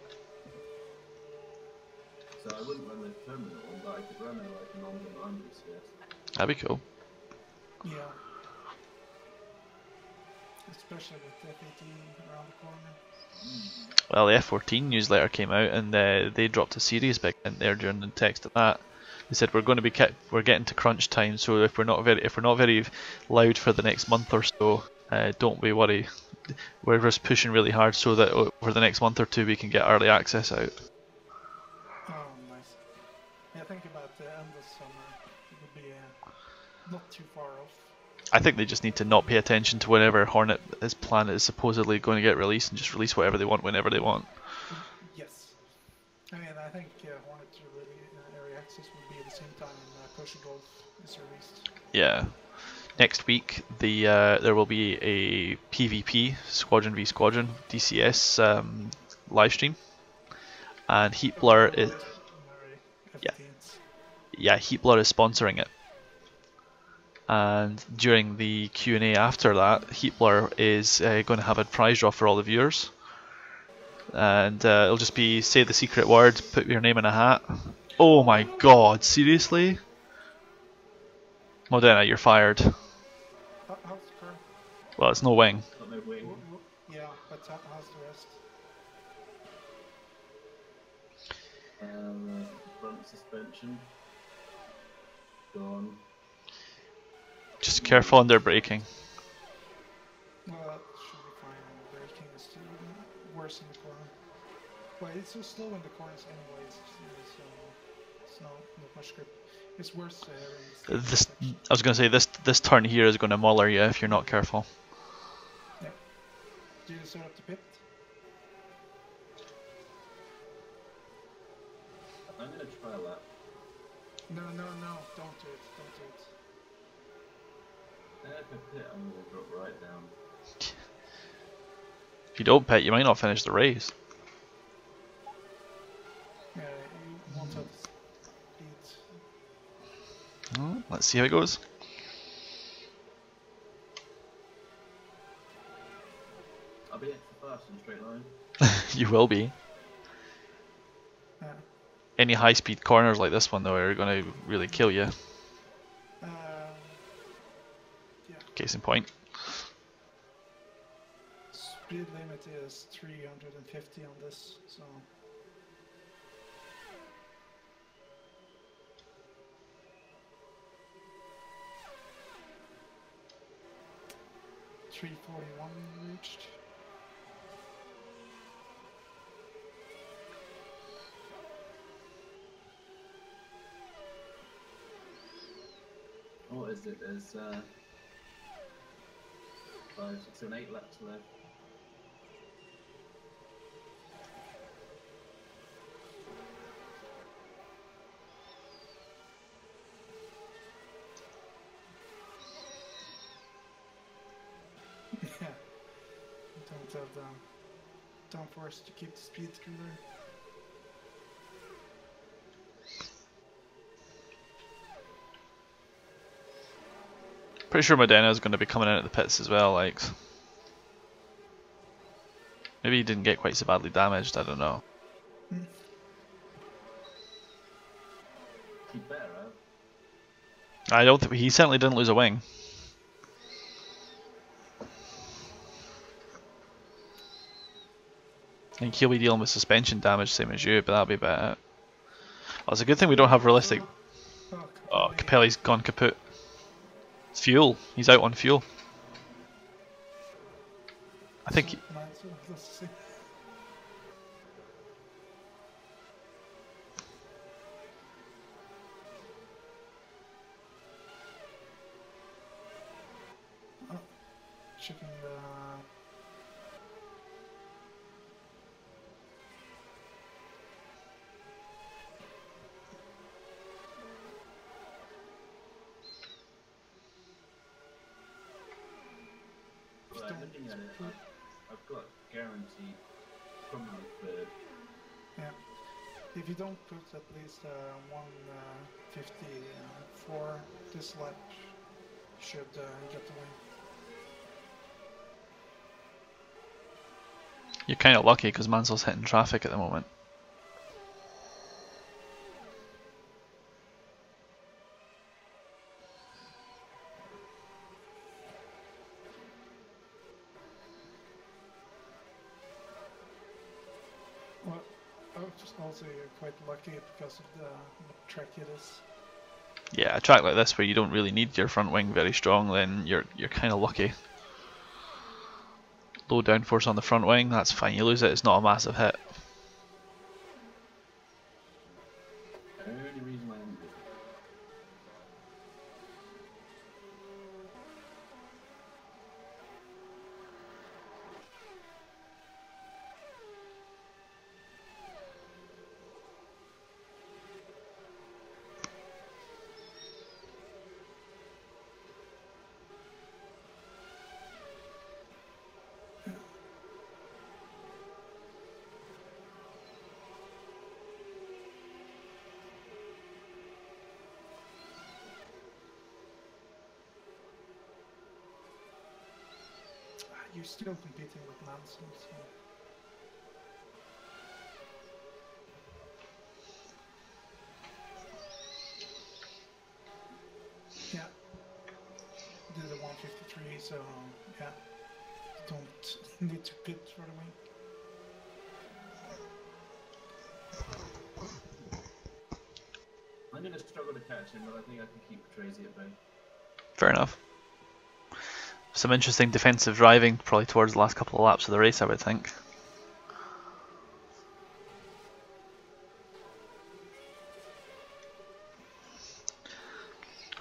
So I wouldn't run the permanent one, but I could run like an on-demand DCS. That'd be cool. Yeah. Especially with F18 around the corner. Well, the F14 newsletter came out and they dropped a series big in there during the text of that. They said we're getting to crunch time, so if we're not very loud for the next month or so, don't be worried. We're just pushing really hard so that over the next month or two we can get early access out. Oh, nice. Yeah, think about the end of summer. It would be not too far off. I think they just need to not pay attention to whenever Hornet's planet is supposedly going to get released and just release whatever they want whenever they want. Yes. I mean, I think Hornet really Area Access would be at the same time Persian Gulf is released. Yeah. Next week, there will be a PvP Squadron v Squadron DCS live stream, and Heatblur is Heatblur is sponsoring it. And during the Q&A after that, Heatblur is going to have a prize draw for all the viewers. And it'll just be say the secret word, put your name in a hat. Oh my god, seriously? Modena, you're fired. How's the car? Well, it's no wing. Got no wing. Yeah, but how's the rest? Front suspension. Gone. Just careful under braking. Well, that should be fine. The braking is still worse in the corner. Well, it's so slow in the corners anyways, so it's not much grip. It's worse in the This, section. I was going to say this turn here is going to muller you if you're not careful. Yeah. Do you set up the pit? I'm gonna try that. No, don't do it. Don't do it. If I pit, I'm gonna drop right down. If you don't pit, you might not finish the race. Yeah, you won't have speed. Oh, let's see how it goes. I'll be extra fast in straight line. You will be. Yeah. Any high-speed corners like this one though are going to really kill you. Yeah. Case in point. Speed limit is 350 on this, so. 341 reached. What is it? There's 5, 6, 7, 8 laps left. Yeah. Don't have the downforce to keep the speed through there. Pretty sure Modena is going to be coming in at the pits as well. Like, maybe he didn't get quite so badly damaged. I don't know. Keep better out. I don't think he certainly didn't lose a wing. I think he'll be dealing with suspension damage, same as you, but that'll be about it. Well, it's a good thing we don't have realistic. Oh, Capelli's gone kaput. It's fuel. He's out on fuel. I think. Let's see. Oh, checking the. Well, looking at it, I've got guaranteed probably third. Yeah. If you don't put at least 154 this lap, you should get the win. You're kind of lucky because Mansell's hitting traffic at the moment. Well, also you're quite lucky because of the track it is. Yeah, a track like this where you don't really need your front wing very strong, then you're kind of lucky. Low downforce on the front wing, that's fine. You lose it, it's not a massive hit. The only reason why I'm You're still competing with Mansell, so. Yeah. Did the 153, so yeah. Don't need to pit for the win. going to struggle to catch him, but I think I can keep Tracy at bay. Fair enough. Some interesting defensive driving, probably towards the last couple of laps of the race, I would think.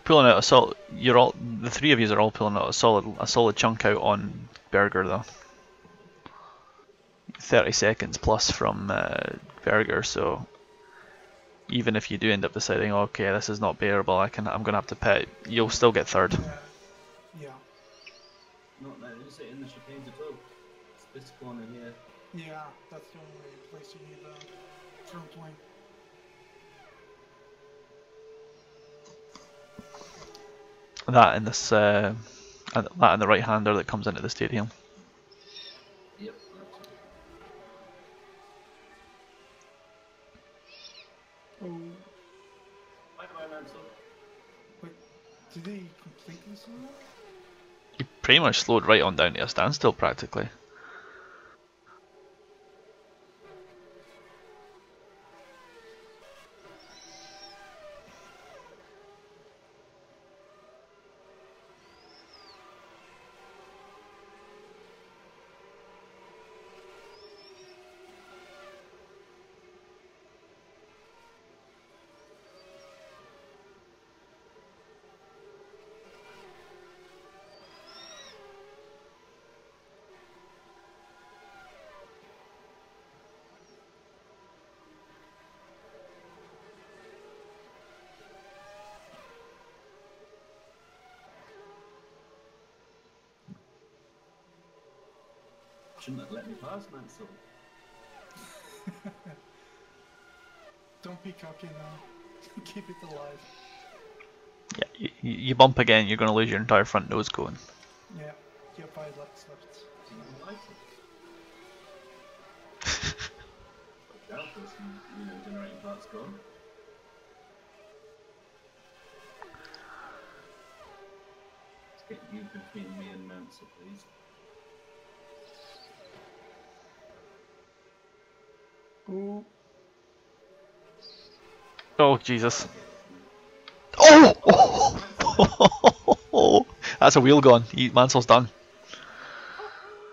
Pulling out a solid. The three of you are all pulling out a solid chunk out on Berger though. 30 seconds plus from Berger, so even if you do end up deciding, okay, this is not bearable, I'm gonna have to pit, you'll still get third. Yeah. Not that, is it in the chicanes at all? It's this corner here. Yeah, that's the only place you need a front wing. That and this, that and the right-hander that comes into the stadium. Yep, absolutely. Oh, Bye-bye, Mansell. wait, did he completely slow down? He pretty much slowed right on down to a standstill practically. Shouldn't have let me pass, Mansell. Don't be cocky now. Keep it alive. Yeah, you bump again, you're going to lose your entire front nose cone. Yeah, you have 5 laps left. Do you like it? Watch out for some, generating parts gone. Let's get you between me and Mansell, please. Ooh. Oh, Jesus. Oh! That's a wheel gone. Mansell's done.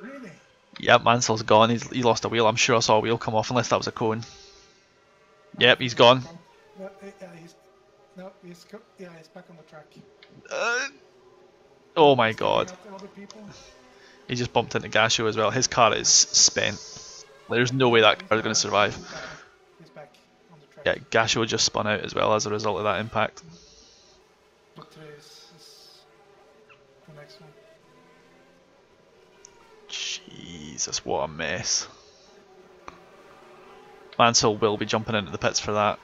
Really? Yep, Mansell's gone. He lost a wheel. I'm sure I saw a wheel come off, unless that was a cone. Yep, he's gone. No, he's back on the track. Oh my god. Other people. He just bumped into Gasho as well. His car is spent. There's no way that car is going to survive. He's back on the track. Yeah, Gasho just spun out as well as a result of that impact. But today's is the next one. Jesus, what a mess. Mansell will be jumping into the pits for that.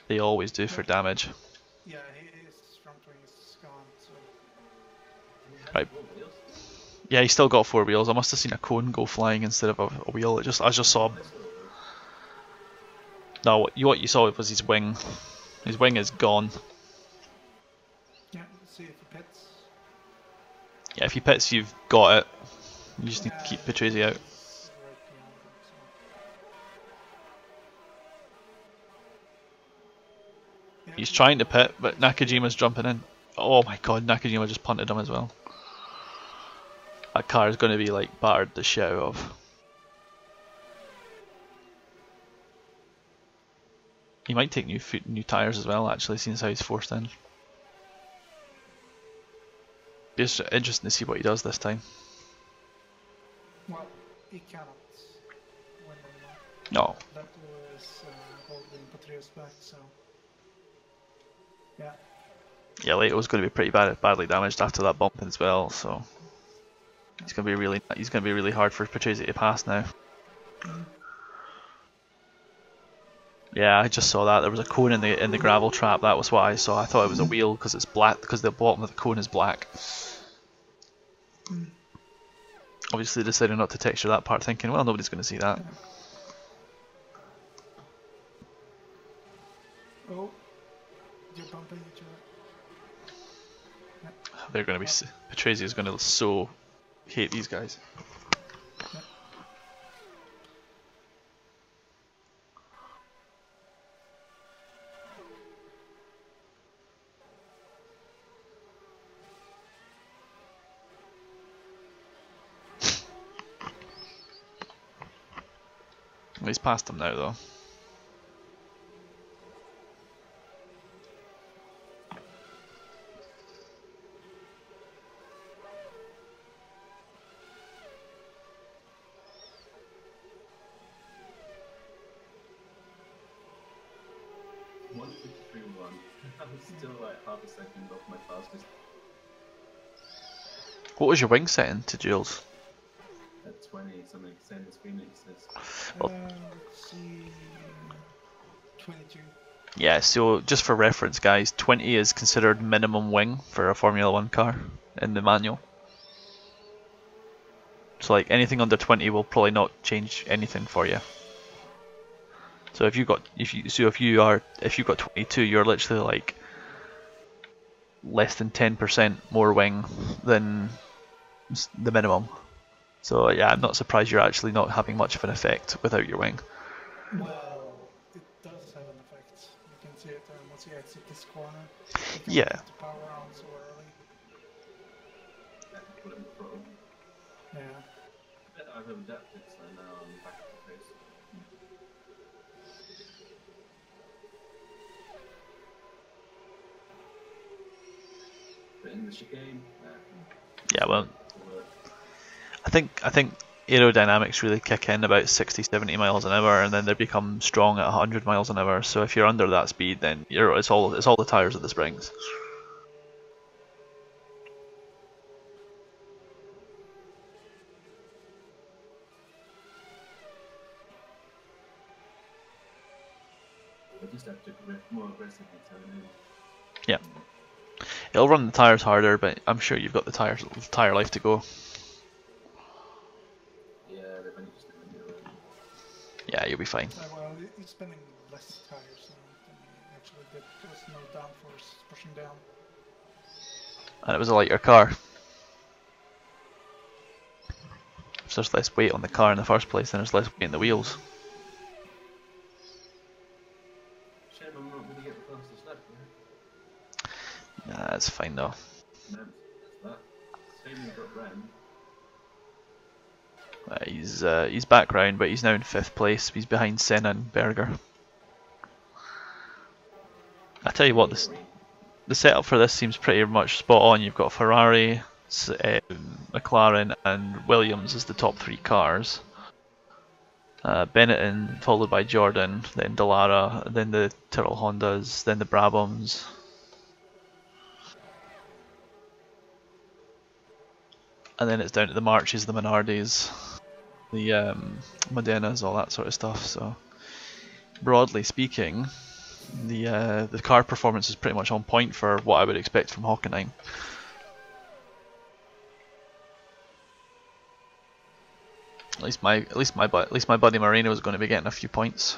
They always do for damage. Yeah, his front wing is gone, so... Right. Yeah, he's still got 4 wheels. I must have seen a cone go flying instead of a wheel. I just saw... No, what you saw was his wing. His wing is gone. Yeah, see if he pits. Yeah, if he pits, you've got it. You just need to keep Patrese out. He's trying to pit, but Nakajima's jumping in. Oh my god, Nakajima just punted him as well. That car is going to be like battered the shit out of. He might take new tyres as well, actually, seeing as how he's forced in. Be interesting to see what he does this time. Well, he cannot win anymore. No. That was holding Patria's back, so... Yeah. Yeah, Leto was going to be pretty badly damaged after that bump as well, so he's going to be really hard for Patrese to pass now. Yeah, I just saw that there was a cone in the gravel trap. That was what I saw. I thought it was a wheel because it's black, because the bottom of the cone is black. Obviously, decided not to texture that part, thinking, well, nobody's going to see that. Oh, you're bumping each other. They're going to be. Patrese is going to so hate these guys. Well, he's past them now, though. I'm still like half a second off my fastest. What was your wing setting to Jules? At 20 something, same as Phoenix's. Let's see... 22. Yeah, so just for reference, guys, 20 is considered minimum wing for a Formula 1 car in the manual. So like anything under 20 will probably not change anything for you. So if you've got 22, you're literally like less than 10% more wing than the minimum. So yeah, I'm not surprised you're actually not having much of an effect without your wing. Well, it does have an effect. You can see it once you exit this corner. You can Yeah. put the power on so early. Put it in the throttle. Yeah. I've adapted, so now I'm back at the pace. But in the chicane, Yeah, well, I think aerodynamics really kick in about 60-70 miles an hour, and then they become strong at 100 miles an hour. So if you're under that speed, then it's all the tires of the springs. I just have to more aggressively turn in. Yeah. It'll run the tyres harder, but I'm sure you've got the tyre life to go. Yeah, they've only just given me around. Yeah, you'll be fine. Well, he's spending less tires now than he actually did. There was no downforce pushing down. And it was a lighter car. If there's less weight on the car in the first place, then there's less weight in the wheels. Shame I'm not going to get the fastest lap, yeah? Nah, that's fine though. Man, that's that. Shame you got rammed. He's back round, but he's now in 5th place. He's behind Senna and Berger. I tell you what, the setup for this seems pretty much spot on. You've got Ferrari, McLaren, and Williams as the top 3 cars. Benetton followed by Jordan, then Dallara, then the Tyrrell Hondas, then the Brabhams. And then it's down to the Marches, the Minardis, the Modenas, all that sort of stuff. So, broadly speaking, the car performance is pretty much on point for what I would expect from Hockenheim. At least my buddy Moreno is going to be getting a few points.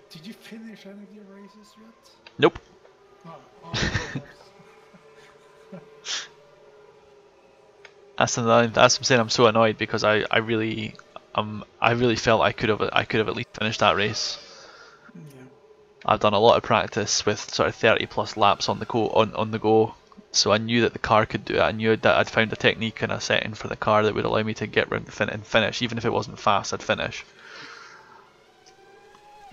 Did you finish any of your races yet? Nope. Oh, That's what I'm saying. I'm so annoyed because I really felt I could have at least finished that race. yeah. I've done a lot of practice with sort of 30 plus laps on the go, so I knew that the car could do it. I knew that I'd found a technique and a setting for the car that would allow me to get round and finish. Even if it wasn't fast, I'd finish.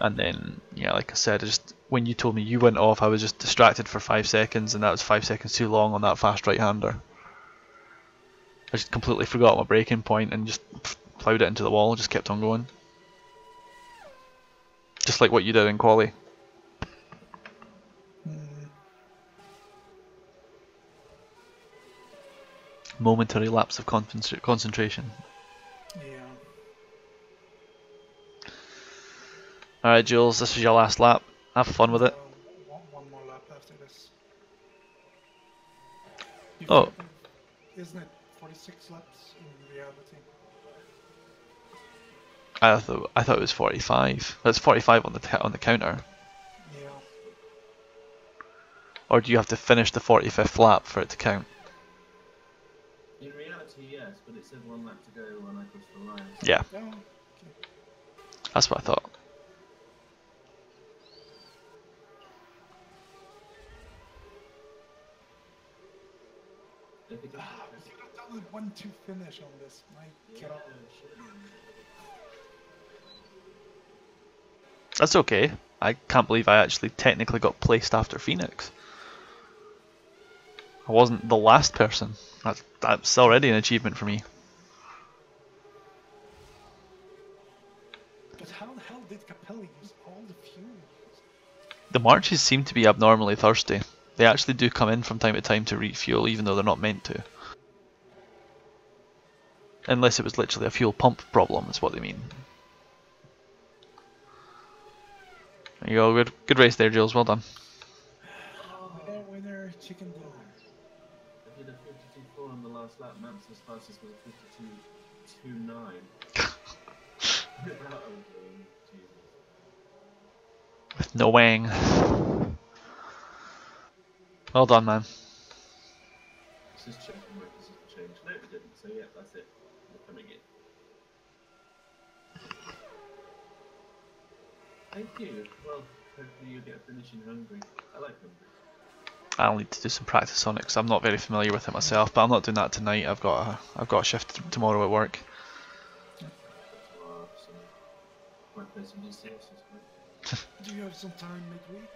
And then, yeah, like I said, when you told me you went off, I was just distracted for 5 seconds, and that was 5 seconds too long on that fast right-hander. I just completely forgot my braking point and just ploughed it into the wall, just kept on going. Just like what you did in quali. Momentary lapse of concentration. Yeah. Alright, Jules, this was your last lap. Have fun with it. One more lap after this. Oh. Isn't it 46 laps in reality? I thought it was 45. That's 45 on the counter. Yeah. Or do you have to finish the 45th lap for it to count? In reality, yes, but it said 1 lap to go when I crossed the line. Yeah. Oh, okay. That's what I thought. I think You could have done a 1-2 finish on this. My God. That's okay. I can't believe I actually technically got placed after Phoenix. I wasn't the last person. That's already an achievement for me. But how the hell did Capelli use all the fuel? The marches seem to be abnormally thirsty. They actually do come in from time to time to refuel, even though they're not meant to. Unless it was literally a fuel pump problem, is what they mean. There you go, good race there, Jules, well done. Winner, chicken dinner. I did a 52.4 on the last lap. Mamps's fastest was a 52.29. With no wang. Well done, man. This is checking my position change. No, it didn't. So yeah, that's it. We're coming in. Thank you. Well, hopefully you'll get a finish in Hungary. I like Hungary. I'll need to do some practice on it because I'm not very familiar with it myself. But I'm not doing that tonight. I've got a shift tomorrow at work. Tomorrow, so might play some DCS this week. Do you have some time midweek?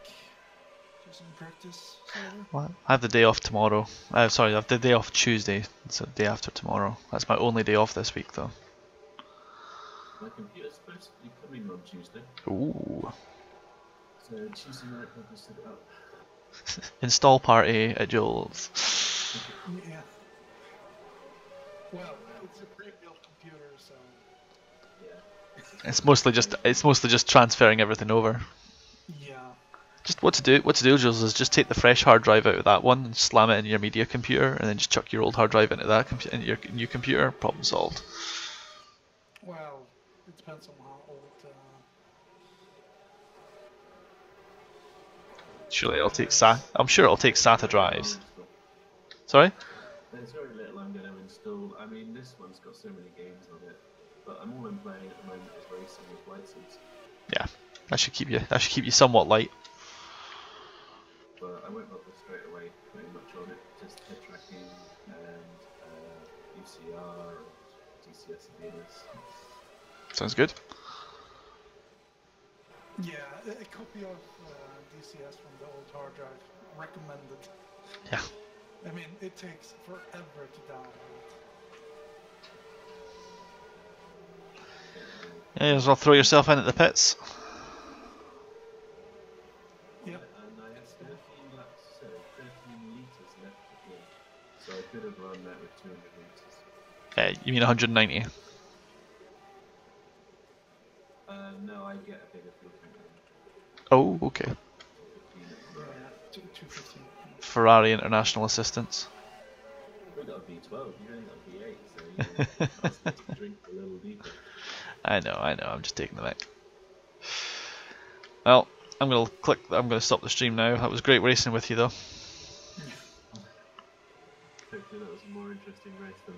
for some practice server. What? I have the day off tomorrow. Sorry, I have the day off Tuesday. It's the day after tomorrow. That's my only day off this week, though. My computer's supposed to be coming on Tuesday. Ooh. So Tuesday night I'll just set it up. Install party at Joel's. Yeah. Well, it's a pre-built computer, so Yeah. It's mostly just transferring everything over. yeah. Just what to do, Jules, is just take the fresh hard drive out of that one and slam it in your media computer, and then just chuck your old hard drive into that into your new computer. Problem solved. Well, it depends on how old. Surely it'll take I'm sure it'll take SATA drives. Sorry? There's very little I'm going to install. I mean, this one's got so many games on it, but all I'm playing at the moment is racing with Flight Sims. Yeah, that should keep you somewhat light. But I won't bother straight away putting much on it. Just head tracking and UCR and DCS and DNS. Sounds good. Yeah, a copy of DCS from the old hard drive recommended. Yeah. I mean, it takes forever to download. Yeah, as well throw yourself in at the pits. Yep. And I have 13 laps, 13 litres left to go. So I could have run that with 200 litres. You mean 190? No, I get a bigger fuel tank. Oh, okay. 15 at the moment. 215. Ferrari International Assistance. We got a V12, you only got a V8, so you know, I was to drink a little deeper. I know, I'm just taking the mic. Well, I'm gonna stop the stream now. That was great racing with you though. Hopefully that was a more interesting race than